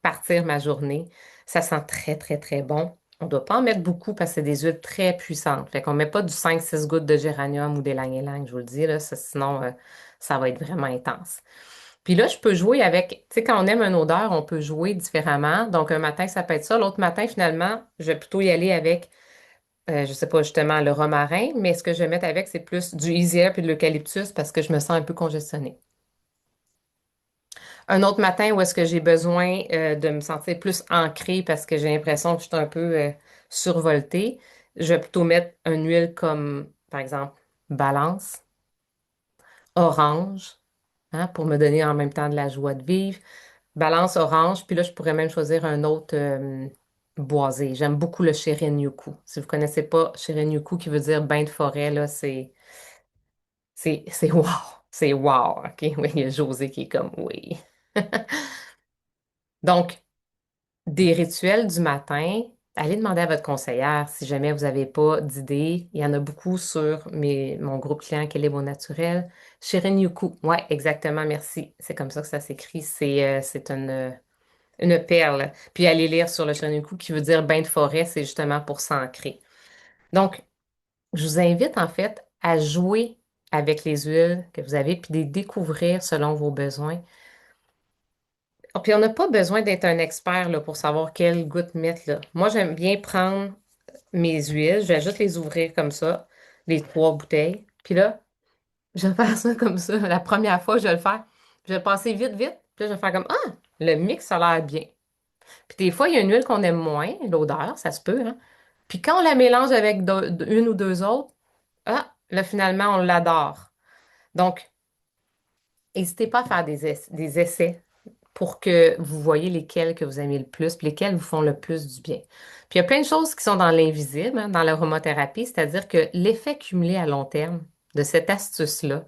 partir ma journée. Ça sent très, très, très bon. On ne doit pas en mettre beaucoup parce que c'est des huiles très puissantes. Fait qu'on ne met pas du 5-6 gouttes de géranium ou d'élang-ylang, je vous le dis, là, sinon ça va être vraiment intense. Puis là, je peux jouer avec, tu sais, quand on aime une odeur, on peut jouer différemment. Donc, un matin, ça peut être ça. L'autre matin, finalement, je vais plutôt y aller avec je sais pas justement le romarin, mais ce que je vais mettre avec, c'est plus du Easy Air puis de l'eucalyptus parce que je me sens un peu congestionnée. Un autre matin où est-ce que j'ai besoin de me sentir plus ancrée parce que j'ai l'impression que je suis un peu survoltée, je vais plutôt mettre une huile comme, par exemple, Balance, orange, hein, pour me donner en même temps de la joie de vivre. Balance orange, puis là, je pourrais même choisir un autre boisé. J'aime beaucoup le Shirin-Yuku. Si vous connaissez pas Shirin-Yuku, qui veut dire bain de forêt, là, c'est wow. C'est wow. OK? Oui, il y a José qui est comme oui. Donc, des rituels du matin, allez demander à votre conseillère si jamais vous n'avez pas d'idées. Il y en a beaucoup sur mon groupe client Equilibre au naturel. Shirin-Yuku. Ouais, exactement, merci. C'est comme ça que ça s'écrit. C'est une perle. Puis allez lire sur le Shirin-Yuku qui veut dire bain de forêt, c'est justement pour s'ancrer. Donc, je vous invite en fait à jouer avec les huiles que vous avez puis de les découvrir selon vos besoins. Oh, puis on n'a pas besoin d'être un expert là, pour savoir quelle goutte mettre là. Moi, j'aime bien prendre mes huiles, je vais juste les ouvrir comme ça, les trois bouteilles. Puis là, je vais faire ça comme ça. La première fois, je vais le faire. Je vais le passer vite, vite. Puis là, je vais faire comme Ah, le mix a l'air bien. Puis des fois, il y a une huile qu'on aime moins, l'odeur, ça se peut, hein. Puis quand on la mélange avec une ou deux autres, ah, là, finalement, on l'adore. Donc, n'hésitez pas à faire des essais pour que vous voyez lesquels que vous aimez le plus, puis lesquels vous font le plus du bien. Puis il y a plein de choses qui sont dans l'invisible, hein, dans l'aromathérapie, c'est-à-dire que l'effet cumulé à long terme de cette astuce-là,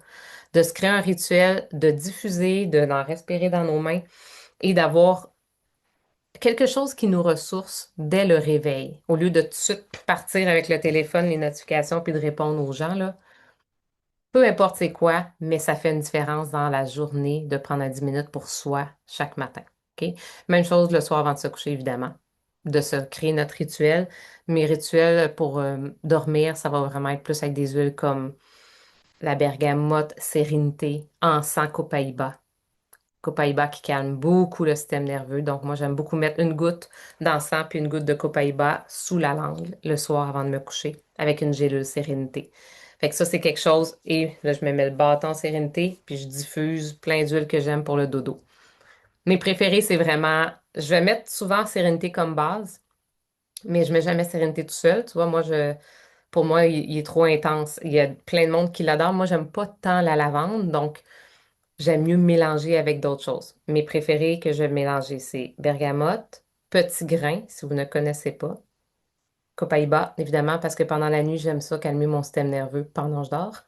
de se créer un rituel, de diffuser, d'en respirer dans nos mains et d'avoir quelque chose qui nous ressource dès le réveil, au lieu de tout de suite partir avec le téléphone, les notifications, puis de répondre aux gens, là. Peu importe c'est quoi, mais ça fait une différence dans la journée de prendre un 10 minutes pour soi chaque matin. OK? Même chose le soir avant de se coucher, évidemment, de se créer notre rituel. Mes rituels pour dormir, ça va vraiment être plus avec des huiles comme la bergamote, sérénité, encens, copaïba. Copaïba qui calme beaucoup le système nerveux. Donc, moi, j'aime beaucoup mettre une goutte d'encens puis une goutte de copaïba sous la langue le soir avant de me coucher avec une gélule sérénité. Fait que ça, c'est quelque chose. Et là, je me mets le bâton sérénité puis je diffuse plein d'huiles que j'aime pour le dodo. Mes préférés, c'est vraiment. Je vais mettre souvent sérénité comme base, mais je mets jamais sérénité tout seul. Tu vois, pour moi, il est trop intense. Il y a plein de monde qui l'adore. Moi, j'aime pas tant la lavande. Donc, j'aime mieux mélanger avec d'autres choses. Mes préférés que je vais mélanger, c'est bergamote, petit grain, si vous ne connaissez pas. Copaïba, évidemment, parce que pendant la nuit, j'aime ça calmer mon système nerveux pendant que je dors.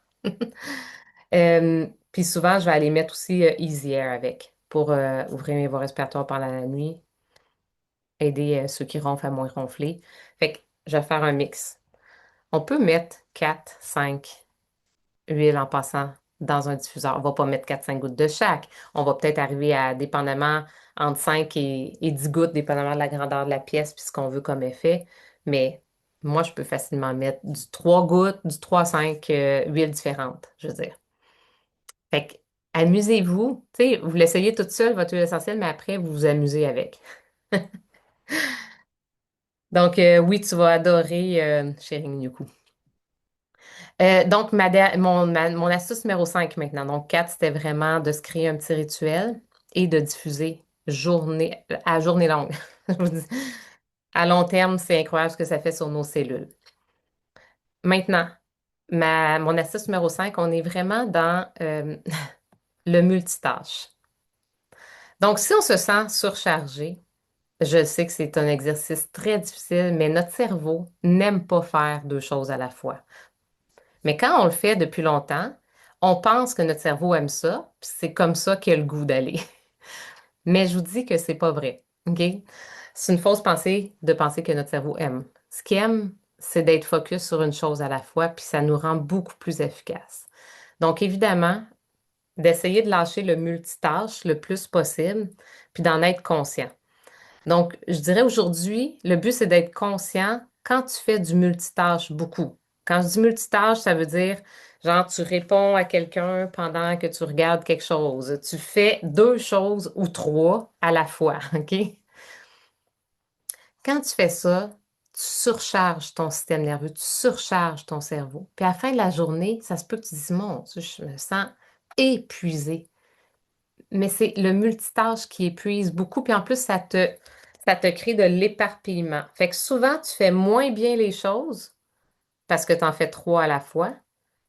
Puis souvent, je vais aller mettre aussi Easy Air avec pour ouvrir mes voies respiratoires pendant la nuit, aider ceux qui ronflent à moins ronfler. Fait que je vais faire un mix. On peut mettre 4, 5 huile en passant dans un diffuseur. On va pas mettre 4-5 gouttes de chaque. On va peut-être arriver à, dépendamment, entre 5 et 10 gouttes, dépendamment de la grandeur de la pièce puis ce qu'on veut comme effet. Mais Moi, je peux facilement mettre du 3 gouttes, du 3 à 5 huiles différentes, je veux dire. Fait que, amusez-vous. Tu sais, vous l'essayez toute seule, votre huile essentielle, mais après, vous vous amusez avec. Donc, oui, tu vas adorer Chérie Minyuku. Donc, mon astuce numéro 5 maintenant. Donc, 4 c'était vraiment de se créer un petit rituel et de diffuser à journée longue. Je vous dis, à long terme, c'est incroyable ce que ça fait sur nos cellules. Maintenant, mon astuce numéro 5 on est vraiment dans le multitâche. Donc, si on se sent surchargé, je sais que c'est un exercice très difficile, mais notre cerveau n'aime pas faire deux choses à la fois. Mais quand on le fait depuis longtemps, on pense que notre cerveau aime ça, puis c'est comme ça qu'il a le goût d'aller. Mais je vous dis que c'est pas vrai, OK? C'est une fausse pensée de penser que notre cerveau aime. Ce qu'il aime, c'est d'être focus sur une chose à la fois, puis ça nous rend beaucoup plus efficaces. Donc, évidemment, d'essayer de lâcher le multitâche le plus possible, puis d'en être conscient. Donc, je dirais aujourd'hui, le but, c'est d'être conscient quand tu fais du multitâche beaucoup. Quand je dis multitâche, ça veut dire, genre, tu réponds à quelqu'un pendant que tu regardes quelque chose. Tu fais deux choses ou trois à la fois, OK? Quand tu fais ça, tu surcharges ton système nerveux, tu surcharges ton cerveau. Puis à la fin de la journée, ça se peut que tu te dises, mon Dieu, je me sens épuisé. Mais c'est le multitâche qui épuise beaucoup, puis en plus, ça te crée de l'éparpillement. Fait que souvent, tu fais moins bien les choses parce que tu en fais trois à la fois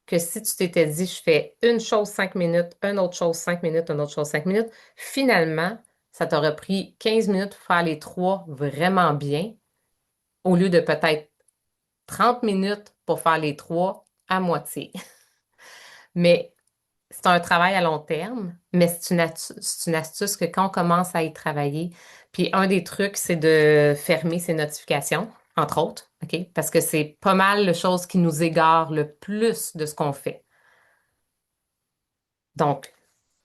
que si tu t'étais dit, je fais une chose 5 minutes, une autre chose 5 minutes, une autre chose 5 minutes. Finalement, ça t'aurait pris 15 minutes pour faire les trois vraiment bien, au lieu de peut-être 30 minutes pour faire les trois à moitié. Mais c'est un travail à long terme, mais c'est une astuce que quand on commence à y travailler, puis un des trucs, c'est de fermer ses notifications, entre autres, OK? Parce que c'est pas mal la chose qui nous égare le plus de ce qu'on fait. Donc,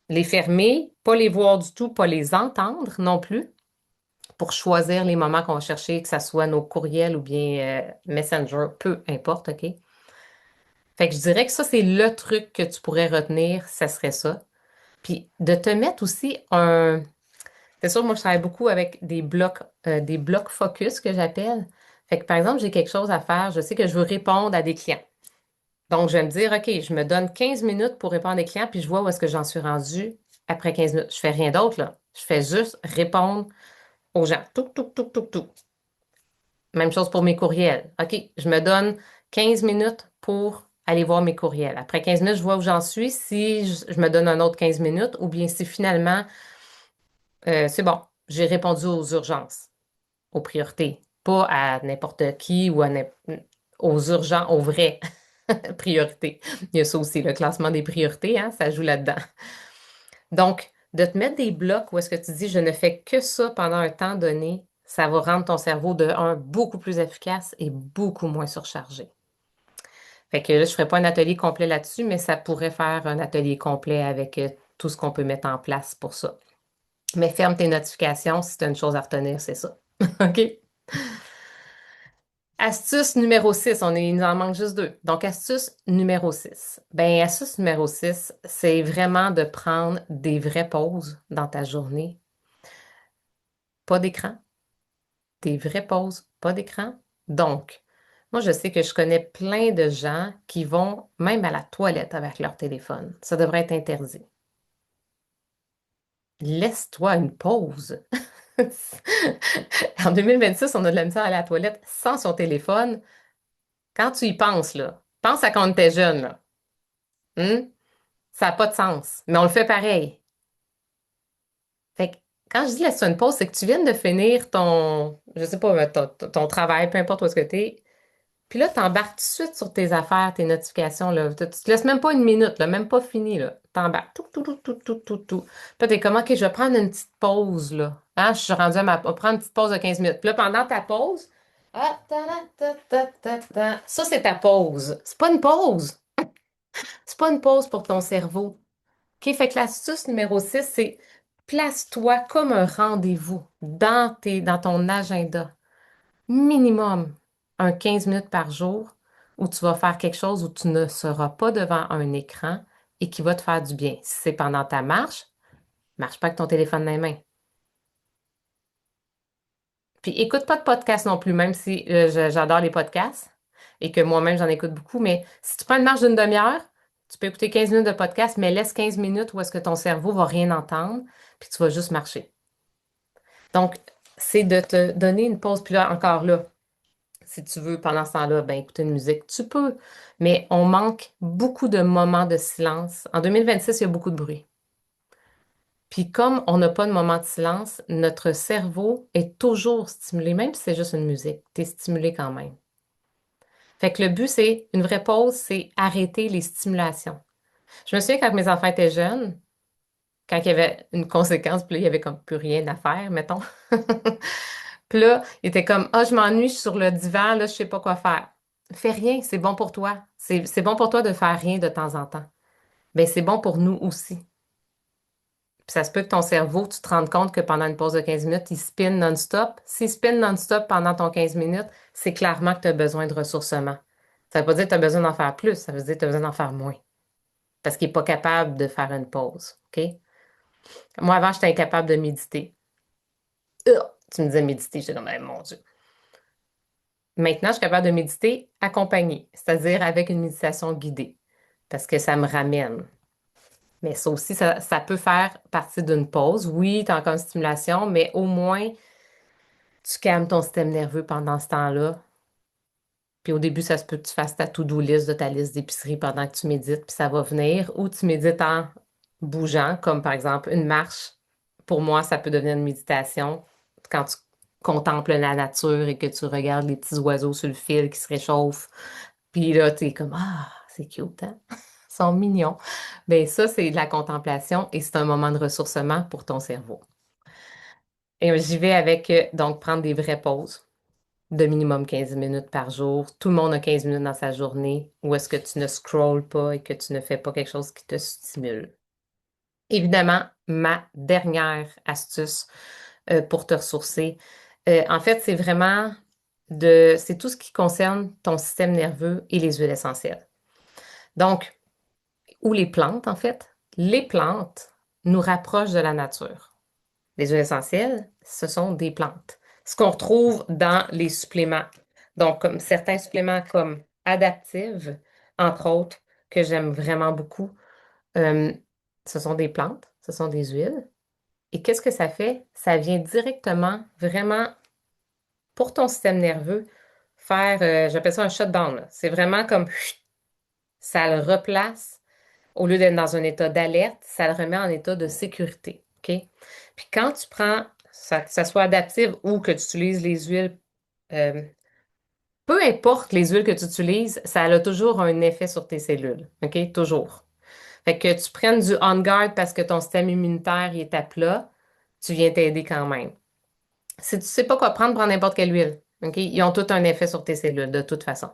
les fermer, pas les voir du tout, pas les entendre non plus, pour choisir les moments qu'on va chercher, que ce soit nos courriels ou bien Messenger, peu importe, OK? Fait que je dirais que ça, c'est le truc que tu pourrais retenir, ça serait ça. Puis de te mettre aussi un. C'est sûr, moi, je travaille beaucoup avec des blocs focus que j'appelle. Fait que, par exemple, j'ai quelque chose à faire, je sais que je veux répondre à des clients. Donc, je vais me dire, OK, je me donne 15 minutes pour répondre à des clients, puis je vois où est-ce que j'en suis rendu après 15 minutes. Je fais rien d'autre, là. Je fais juste répondre aux gens. Tout, tout, tout, tout, tout. Même chose pour mes courriels. OK, je me donne 15 minutes pour aller voir mes courriels. Après 15 minutes, je vois où j'en suis, si je me donne un autre 15 minutes, ou bien si finalement, c'est bon, j'ai répondu aux urgences, aux priorités, pas à n'importe qui ou aux urgents, aux vraies priorités. Il y a ça aussi, le classement des priorités, hein, ça joue là-dedans. Donc, de te mettre des blocs où est-ce que tu dis, je ne fais que ça pendant un temps donné, ça va rendre ton cerveau de un beaucoup plus efficace et beaucoup moins surchargé. Fait que là, je ferai pas un atelier complet là-dessus, mais ça pourrait faire un atelier complet avec tout ce qu'on peut mettre en place pour ça. Mais ferme tes notifications si tu as une chose à retenir, c'est ça. OK? Astuce numéro 6, il nous en manque juste deux. Donc, astuce numéro 6. Ben, astuce numéro 6, c'est vraiment de prendre des vraies pauses dans ta journée. Pas d'écran, des vraies pauses, pas d'écran. Donc, moi, je sais que je connais plein de gens qui vont même à la toilette avec leur téléphone. Ça devrait être interdit. Laisse-toi une pause. En 2026, on a de la misère à aller à la toilette sans son téléphone. Quand tu y penses, là, pense à quand on était jeune, là. Hum? Ça n'a pas de sens, mais on le fait pareil. Fait que quand je dis laisse-toi une pause, c'est que tu viens de finir je sais pas, ton travail, peu importe où est-ce que t'es. Puis là, t'embarques tout de suite sur tes affaires, tes notifications, là. Tu te laisses même pas une minute, là, même pas fini, là. T'embarques tout, tout, tout, tout, tout, tout, tout. Puis là, t'es comme, OK, je vais prendre une petite pause, là. Hein, je suis rendue à prendre une petite pause de 15 minutes. Puis là, pendant ta pause, ah, ta, ta, ta, ta, ta, ta. Ça, c'est ta pause. C'est pas une pause. C'est pas une pause pour ton cerveau. OK, fait que l'astuce numéro 6, c'est place-toi comme un rendez-vous dans ton agenda. Minimum. un 15 minutes par jour où tu vas faire quelque chose où tu ne seras pas devant un écran et qui va te faire du bien. Si c'est pendant ta marche, marche pas avec ton téléphone dans les mains. Puis écoute pas de podcast non plus, même si j'adore les podcasts et que moi-même j'en écoute beaucoup, mais si tu prends une marche d'une demi-heure, tu peux écouter 15 minutes de podcast, mais laisse 15 minutes où est-ce que ton cerveau va rien entendre, puis tu vas juste marcher. Donc, c'est de te donner une pause. Puis là, encore là, si tu veux, pendant ce temps-là, ben, écouter une musique, tu peux. Mais on manque beaucoup de moments de silence. En 2026, il y a beaucoup de bruit. Puis comme on n'a pas de moment de silence, notre cerveau est toujours stimulé, même si c'est juste une musique, tu es stimulé quand même. Fait que le but, c'est une vraie pause, c'est arrêter les stimulations. Je me souviens quand mes enfants étaient jeunes, quand il y avait une conséquence, puis là, il y avait comme plus rien à faire, mettons. Puis là, il était comme, ah, je m'ennuie, je suis sur le divan, là, je sais pas quoi faire. Fais rien, c'est bon pour toi. C'est bon pour toi de faire rien de temps en temps. Ben, c'est bon pour nous aussi. Puis ça se peut que ton cerveau, tu te rendes compte que pendant une pause de 15 minutes, il spin non-stop. S'il spin non-stop pendant ton 15 minutes, c'est clairement que tu as besoin de ressourcement. Ça veut pas dire que tu as besoin d'en faire plus, ça veut dire que tu as besoin d'en faire moins. Parce qu'il n'est pas capable de faire une pause. OK? Moi, avant, j'étais incapable de méditer. Tu me disais méditer, j'étais comme, eh, mon Dieu. Maintenant, je suis capable de méditer accompagnée, c'est-à-dire avec une méditation guidée, parce que ça me ramène. Mais ça aussi, ça peut faire partie d'une pause. Oui, tu as encore une stimulation, mais au moins, tu calmes ton système nerveux pendant ce temps-là. Puis au début, ça se peut que tu fasses ta to-do list de ta liste d'épicerie pendant que tu médites, puis ça va venir. Ou tu médites en bougeant, comme par exemple une marche. Pour moi, ça peut devenir une méditation quand tu contemples la nature et que tu regardes les petits oiseaux sur le fil qui se réchauffent. Puis là, tu es comme, ah, c'est cute, hein? Ils sont mignons. Bien, ça, c'est de la contemplation et c'est un moment de ressourcement pour ton cerveau. Et j'y vais avec, donc, prendre des vraies pauses de minimum 15 minutes par jour. Tout le monde a 15 minutes dans sa journée où est-ce que tu ne scrolles pas et que tu ne fais pas quelque chose qui te stimule. Évidemment, ma dernière astuce pour te ressourcer, en fait, c'est vraiment c'est tout ce qui concerne ton système nerveux et les huiles essentielles. Donc, ou les plantes, en fait. Les plantes nous rapprochent de la nature. Les huiles essentielles, ce sont des plantes. Ce qu'on retrouve dans les suppléments. Donc, comme certains suppléments comme Adaptive, entre autres, que j'aime vraiment beaucoup, euh, ce sont des plantes, ce sont des huiles. Et qu'est-ce que ça fait? Ça vient directement, vraiment, pour ton système nerveux, faire, j'appelle ça un shutdown, là. C'est vraiment comme, ça le replace. Au lieu d'être dans un état d'alerte, ça le remet en état de sécurité. OK? Puis quand tu prends, que ça soit adaptive ou que tu utilises les huiles, euh, peu importe les huiles que tu utilises, ça a toujours un effet sur tes cellules. OK? Toujours. Fait que tu prennes du On Guard parce que ton système immunitaire il est à plat, tu viens t'aider quand même. Si tu sais pas quoi prendre, prends n'importe quelle huile. OK? Ils ont tout un effet sur tes cellules, de toute façon.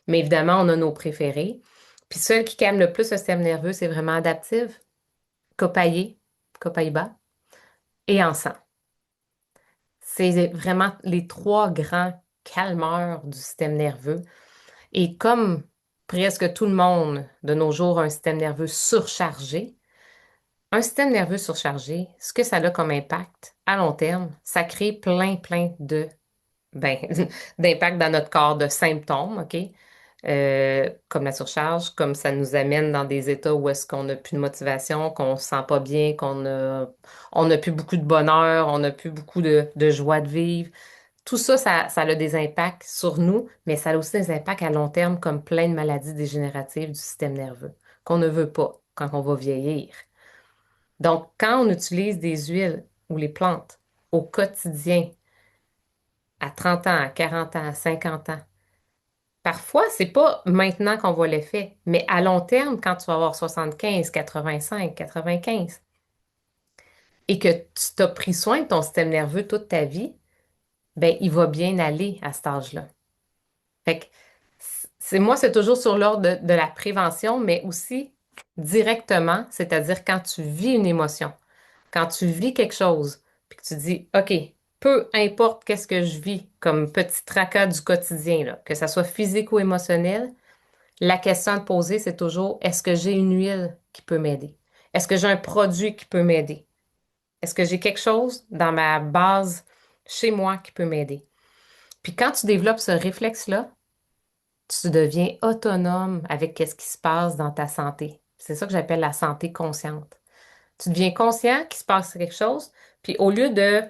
Mais évidemment, on a nos préférés. Puis celle qui calme le plus le système nerveux, c'est vraiment adaptive. Copaillé, Copaiba et encens. C'est vraiment les trois grands calmeurs du système nerveux. Et comme presque tout le monde de nos jours a un système nerveux surchargé, un système nerveux surchargé, ce que ça a comme impact à long terme, ça crée plein ben, d'impact dans notre corps, de symptômes, OK? Comme la surcharge, comme ça nous amène dans des états où est-ce qu'on n'a plus de motivation, qu'on se sent pas bien, on n'a plus beaucoup de bonheur, on n'a plus beaucoup de joie de vivre. Tout ça, ça a des impacts sur nous, mais ça a aussi des impacts à long terme, comme plein de maladies dégénératives du système nerveux, qu'on ne veut pas quand on va vieillir. Donc, quand on utilise des huiles ou les plantes au quotidien, à 30 ans, à 40 ans, à 50 ans, parfois, c'est pas maintenant qu'on voit l'effet, mais à long terme, quand tu vas avoir 75, 85, 95, et que tu t'as pris soin de ton système nerveux toute ta vie, ben, il va bien aller à cet âge-là. Fait que moi, c'est toujours sur l'ordre de la prévention, mais aussi directement, c'est-à-dire quand tu vis une émotion, quand tu vis quelque chose, puis que tu dis, OK, peu importe qu'est-ce que je vis comme petit tracas du quotidien, là, que ça soit physique ou émotionnel, la question à te poser, c'est toujours, est-ce que j'ai une huile qui peut m'aider? Est-ce que j'ai un produit qui peut m'aider? Est-ce que j'ai quelque chose dans ma base chez moi qui peut m'aider? Puis quand tu développes ce réflexe-là, tu deviens autonome avec ce qui se passe dans ta santé. C'est ça que j'appelle la santé consciente. Tu deviens conscient qu'il se passe quelque chose, puis au lieu de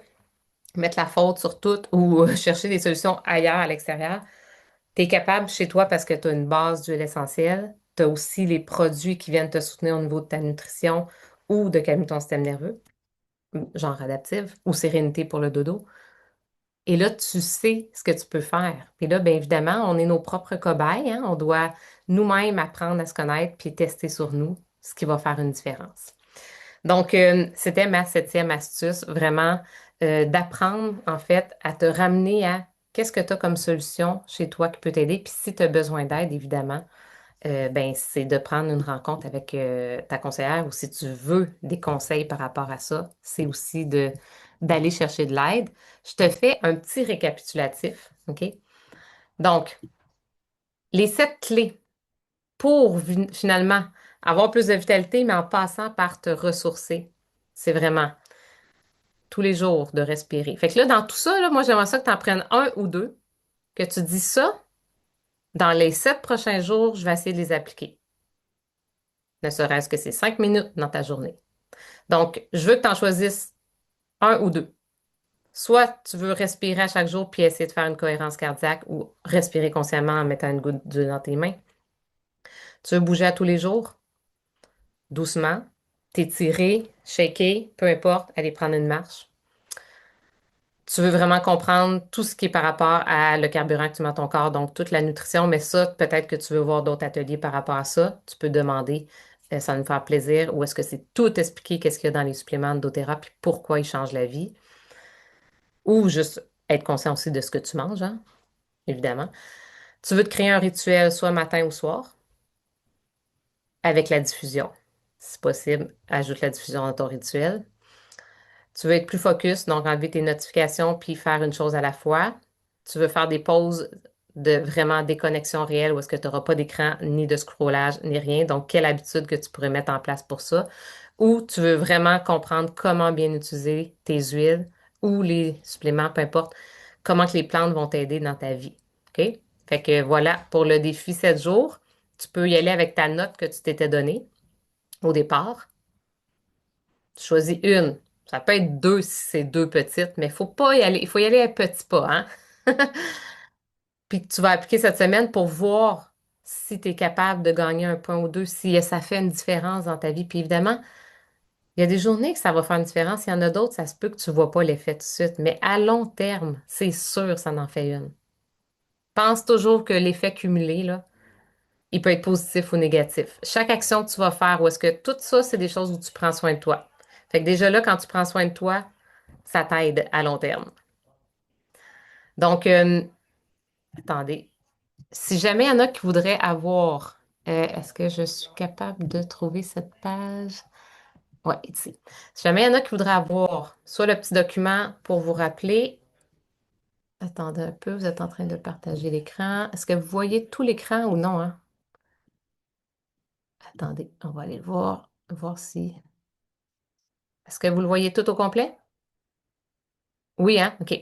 mettre la faute sur tout ou chercher des solutions ailleurs à l'extérieur, tu es capable chez toi parce que tu as une base d'huile essentielle, tu as aussi les produits qui viennent te soutenir au niveau de ta nutrition ou de calmer ton système nerveux, genre adaptive, ou sérénité pour le dodo. Et là, tu sais ce que tu peux faire. Et là, bien évidemment, on est nos propres cobayes, hein. On doit nous-mêmes apprendre à se connaître puis tester sur nous, ce qui va faire une différence. Donc, c'était ma septième astuce, vraiment d'apprendre en fait à te ramener à qu'est-ce que tu as comme solution chez toi qui peut t'aider. Puis si tu as besoin d'aide, évidemment, ben, c'est de prendre une rencontre avec ta conseillère ou si tu veux des conseils par rapport à ça, c'est aussi d'aller chercher de l'aide. Je te fais un petit récapitulatif, OK? Donc, les 7 clés pour finalement avoir plus de vitalité, mais en passant par te ressourcer, c'est vraiment tous les jours de respirer. Fait que là, dans tout ça, là, moi, j'aimerais ça que tu en prennes un ou deux, que tu dis ça, dans les 7 prochains jours, je vais essayer de les appliquer. Ne serait-ce que c'est 5 minutes dans ta journée. Donc, je veux que tu en choisisses un ou deux. Soit tu veux respirer à chaque jour puis essayer de faire une cohérence cardiaque ou respirer consciemment en mettant une goutte d'huile dans tes mains. Tu veux bouger à tous les jours, doucement, t'étirer, shaker, peu importe, aller prendre une marche. Tu veux vraiment comprendre tout ce qui est par rapport à le carburant que tu mets dans ton corps, donc toute la nutrition, mais ça, peut-être que tu veux voir d'autres ateliers par rapport à ça. Tu peux demander, ça va nous faire plaisir, ou est-ce que c'est tout expliqué, qu'est-ce qu'il y a dans les suppléments de doTERRA, puis pourquoi ils changent la vie, ou juste être conscient aussi de ce que tu manges, hein, évidemment. Tu veux te créer un rituel, soit matin ou soir, avec la diffusion. Si possible, ajoute la diffusion dans ton rituel. Tu veux être plus focus, donc enlever tes notifications puis faire une chose à la fois. Tu veux faire des pauses de vraiment déconnexion réelle où est-ce que tu n'auras pas d'écran, ni de scrollage, ni rien. Donc, quelle habitude que tu pourrais mettre en place pour ça? Ou tu veux vraiment comprendre comment bien utiliser tes huiles ou les suppléments, peu importe, comment que les plantes vont t'aider dans ta vie. OK? Fait que voilà, pour le défi 7 jours, tu peux y aller avec ta note que tu t'étais donnée au départ. Tu choisis une. Ça peut être deux si c'est deux petites, mais faut pas y aller. Il faut y aller à petits pas, hein? Puis que tu vas appliquer cette semaine pour voir si tu es capable de gagner un point ou deux, si ça fait une différence dans ta vie. Puis évidemment, il y a des journées que ça va faire une différence. Il y en a d'autres, ça se peut que tu ne vois pas l'effet tout de suite. Mais à long terme, c'est sûr, ça en fait une. Pense toujours que l'effet cumulé, là, il peut être positif ou négatif. Chaque action que tu vas faire, ou est-ce que tout ça, c'est des choses où tu prends soin de toi. Fait que déjà là, quand tu prends soin de toi, ça t'aide à long terme. Donc, attendez, si jamais il y en a qui voudraient avoir, est-ce que je suis capable de trouver cette page? Oui, ici. Si jamais il y en a qui voudraient avoir soit le petit document pour vous rappeler, attendez un peu, vous êtes en train de partager l'écran. Est-ce que vous voyez tout l'écran ou non, hein? Attendez, on va aller le voir si. Est-ce que vous le voyez tout au complet? Oui, hein? OK.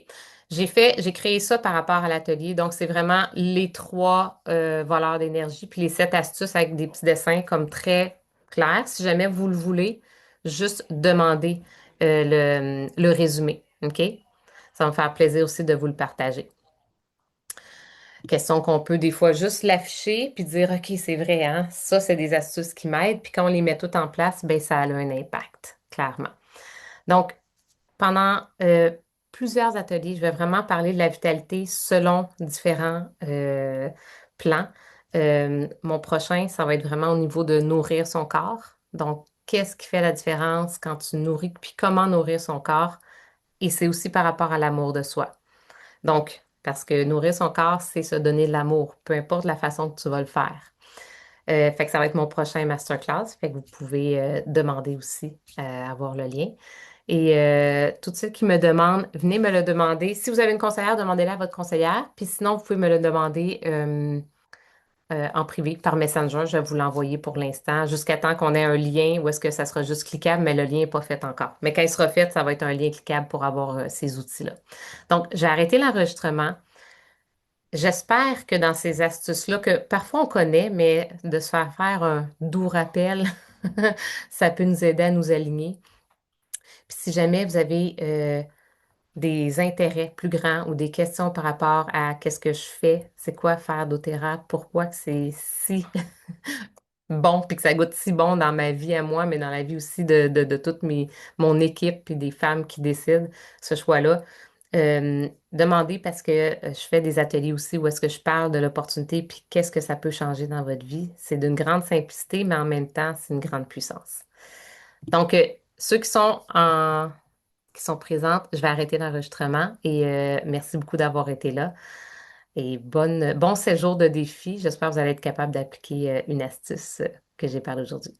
J'ai créé ça par rapport à l'atelier. Donc, c'est vraiment les trois valeurs d'énergie, puis les 7 astuces avec des petits dessins comme très clairs. Si jamais vous le voulez, juste demandez le résumé. OK? Ça va me faire plaisir aussi de vous le partager. Question qu'on peut des fois juste l'afficher puis dire, OK, c'est vrai, hein? Ça, c'est des astuces qui m'aident. Puis quand on les met toutes en place, ben ça a un impact, clairement. Donc, pendant plusieurs ateliers, je vais vraiment parler de la vitalité selon différents plans. Mon prochain, ça va être vraiment au niveau de nourrir son corps. Donc, qu'est-ce qui fait la différence quand tu nourris, puis comment nourrir son corps? Et c'est aussi par rapport à l'amour de soi. Donc, parce que nourrir son corps, c'est se donner de l'amour, peu importe la façon que tu vas le faire. Fait que ça va être mon prochain masterclass. Fait que vous pouvez demander aussi à avoir le lien. Et toutes celles qui me demandent, venez me le demander. Si vous avez une conseillère, demandez-la à votre conseillère. Puis sinon, vous pouvez me le demander en privé par Messenger. Je vais vous l'envoyer pour l'instant, jusqu'à temps qu'on ait un lien ou est-ce que ça sera juste cliquable, mais le lien n'est pas fait encore. Mais quand il sera fait, ça va être un lien cliquable pour avoir ces outils-là. Donc, j'ai arrêté l'enregistrement. J'espère que dans ces astuces-là, que parfois on connaît, mais de se faire faire un doux rappel, ça peut nous aider à nous aligner. Puis si jamais vous avez des intérêts plus grands ou des questions par rapport à qu'est-ce que je fais, c'est quoi faire doTERRA, pourquoi que c'est si bon, puis que ça goûte si bon dans ma vie à moi, mais dans la vie aussi de toute mon équipe puis des femmes qui décident ce choix-là. Demandez parce que je fais des ateliers aussi où est-ce que je parle de l'opportunité puis qu'est-ce que ça peut changer dans votre vie. C'est d'une grande simplicité, mais en même temps, c'est une grande puissance. Donc, ceux qui sont présentes, je vais arrêter l'enregistrement et merci beaucoup d'avoir été là. Et bon séjour de défi. J'espère que vous allez être capable d'appliquer une astuce que j'ai parlé aujourd'hui.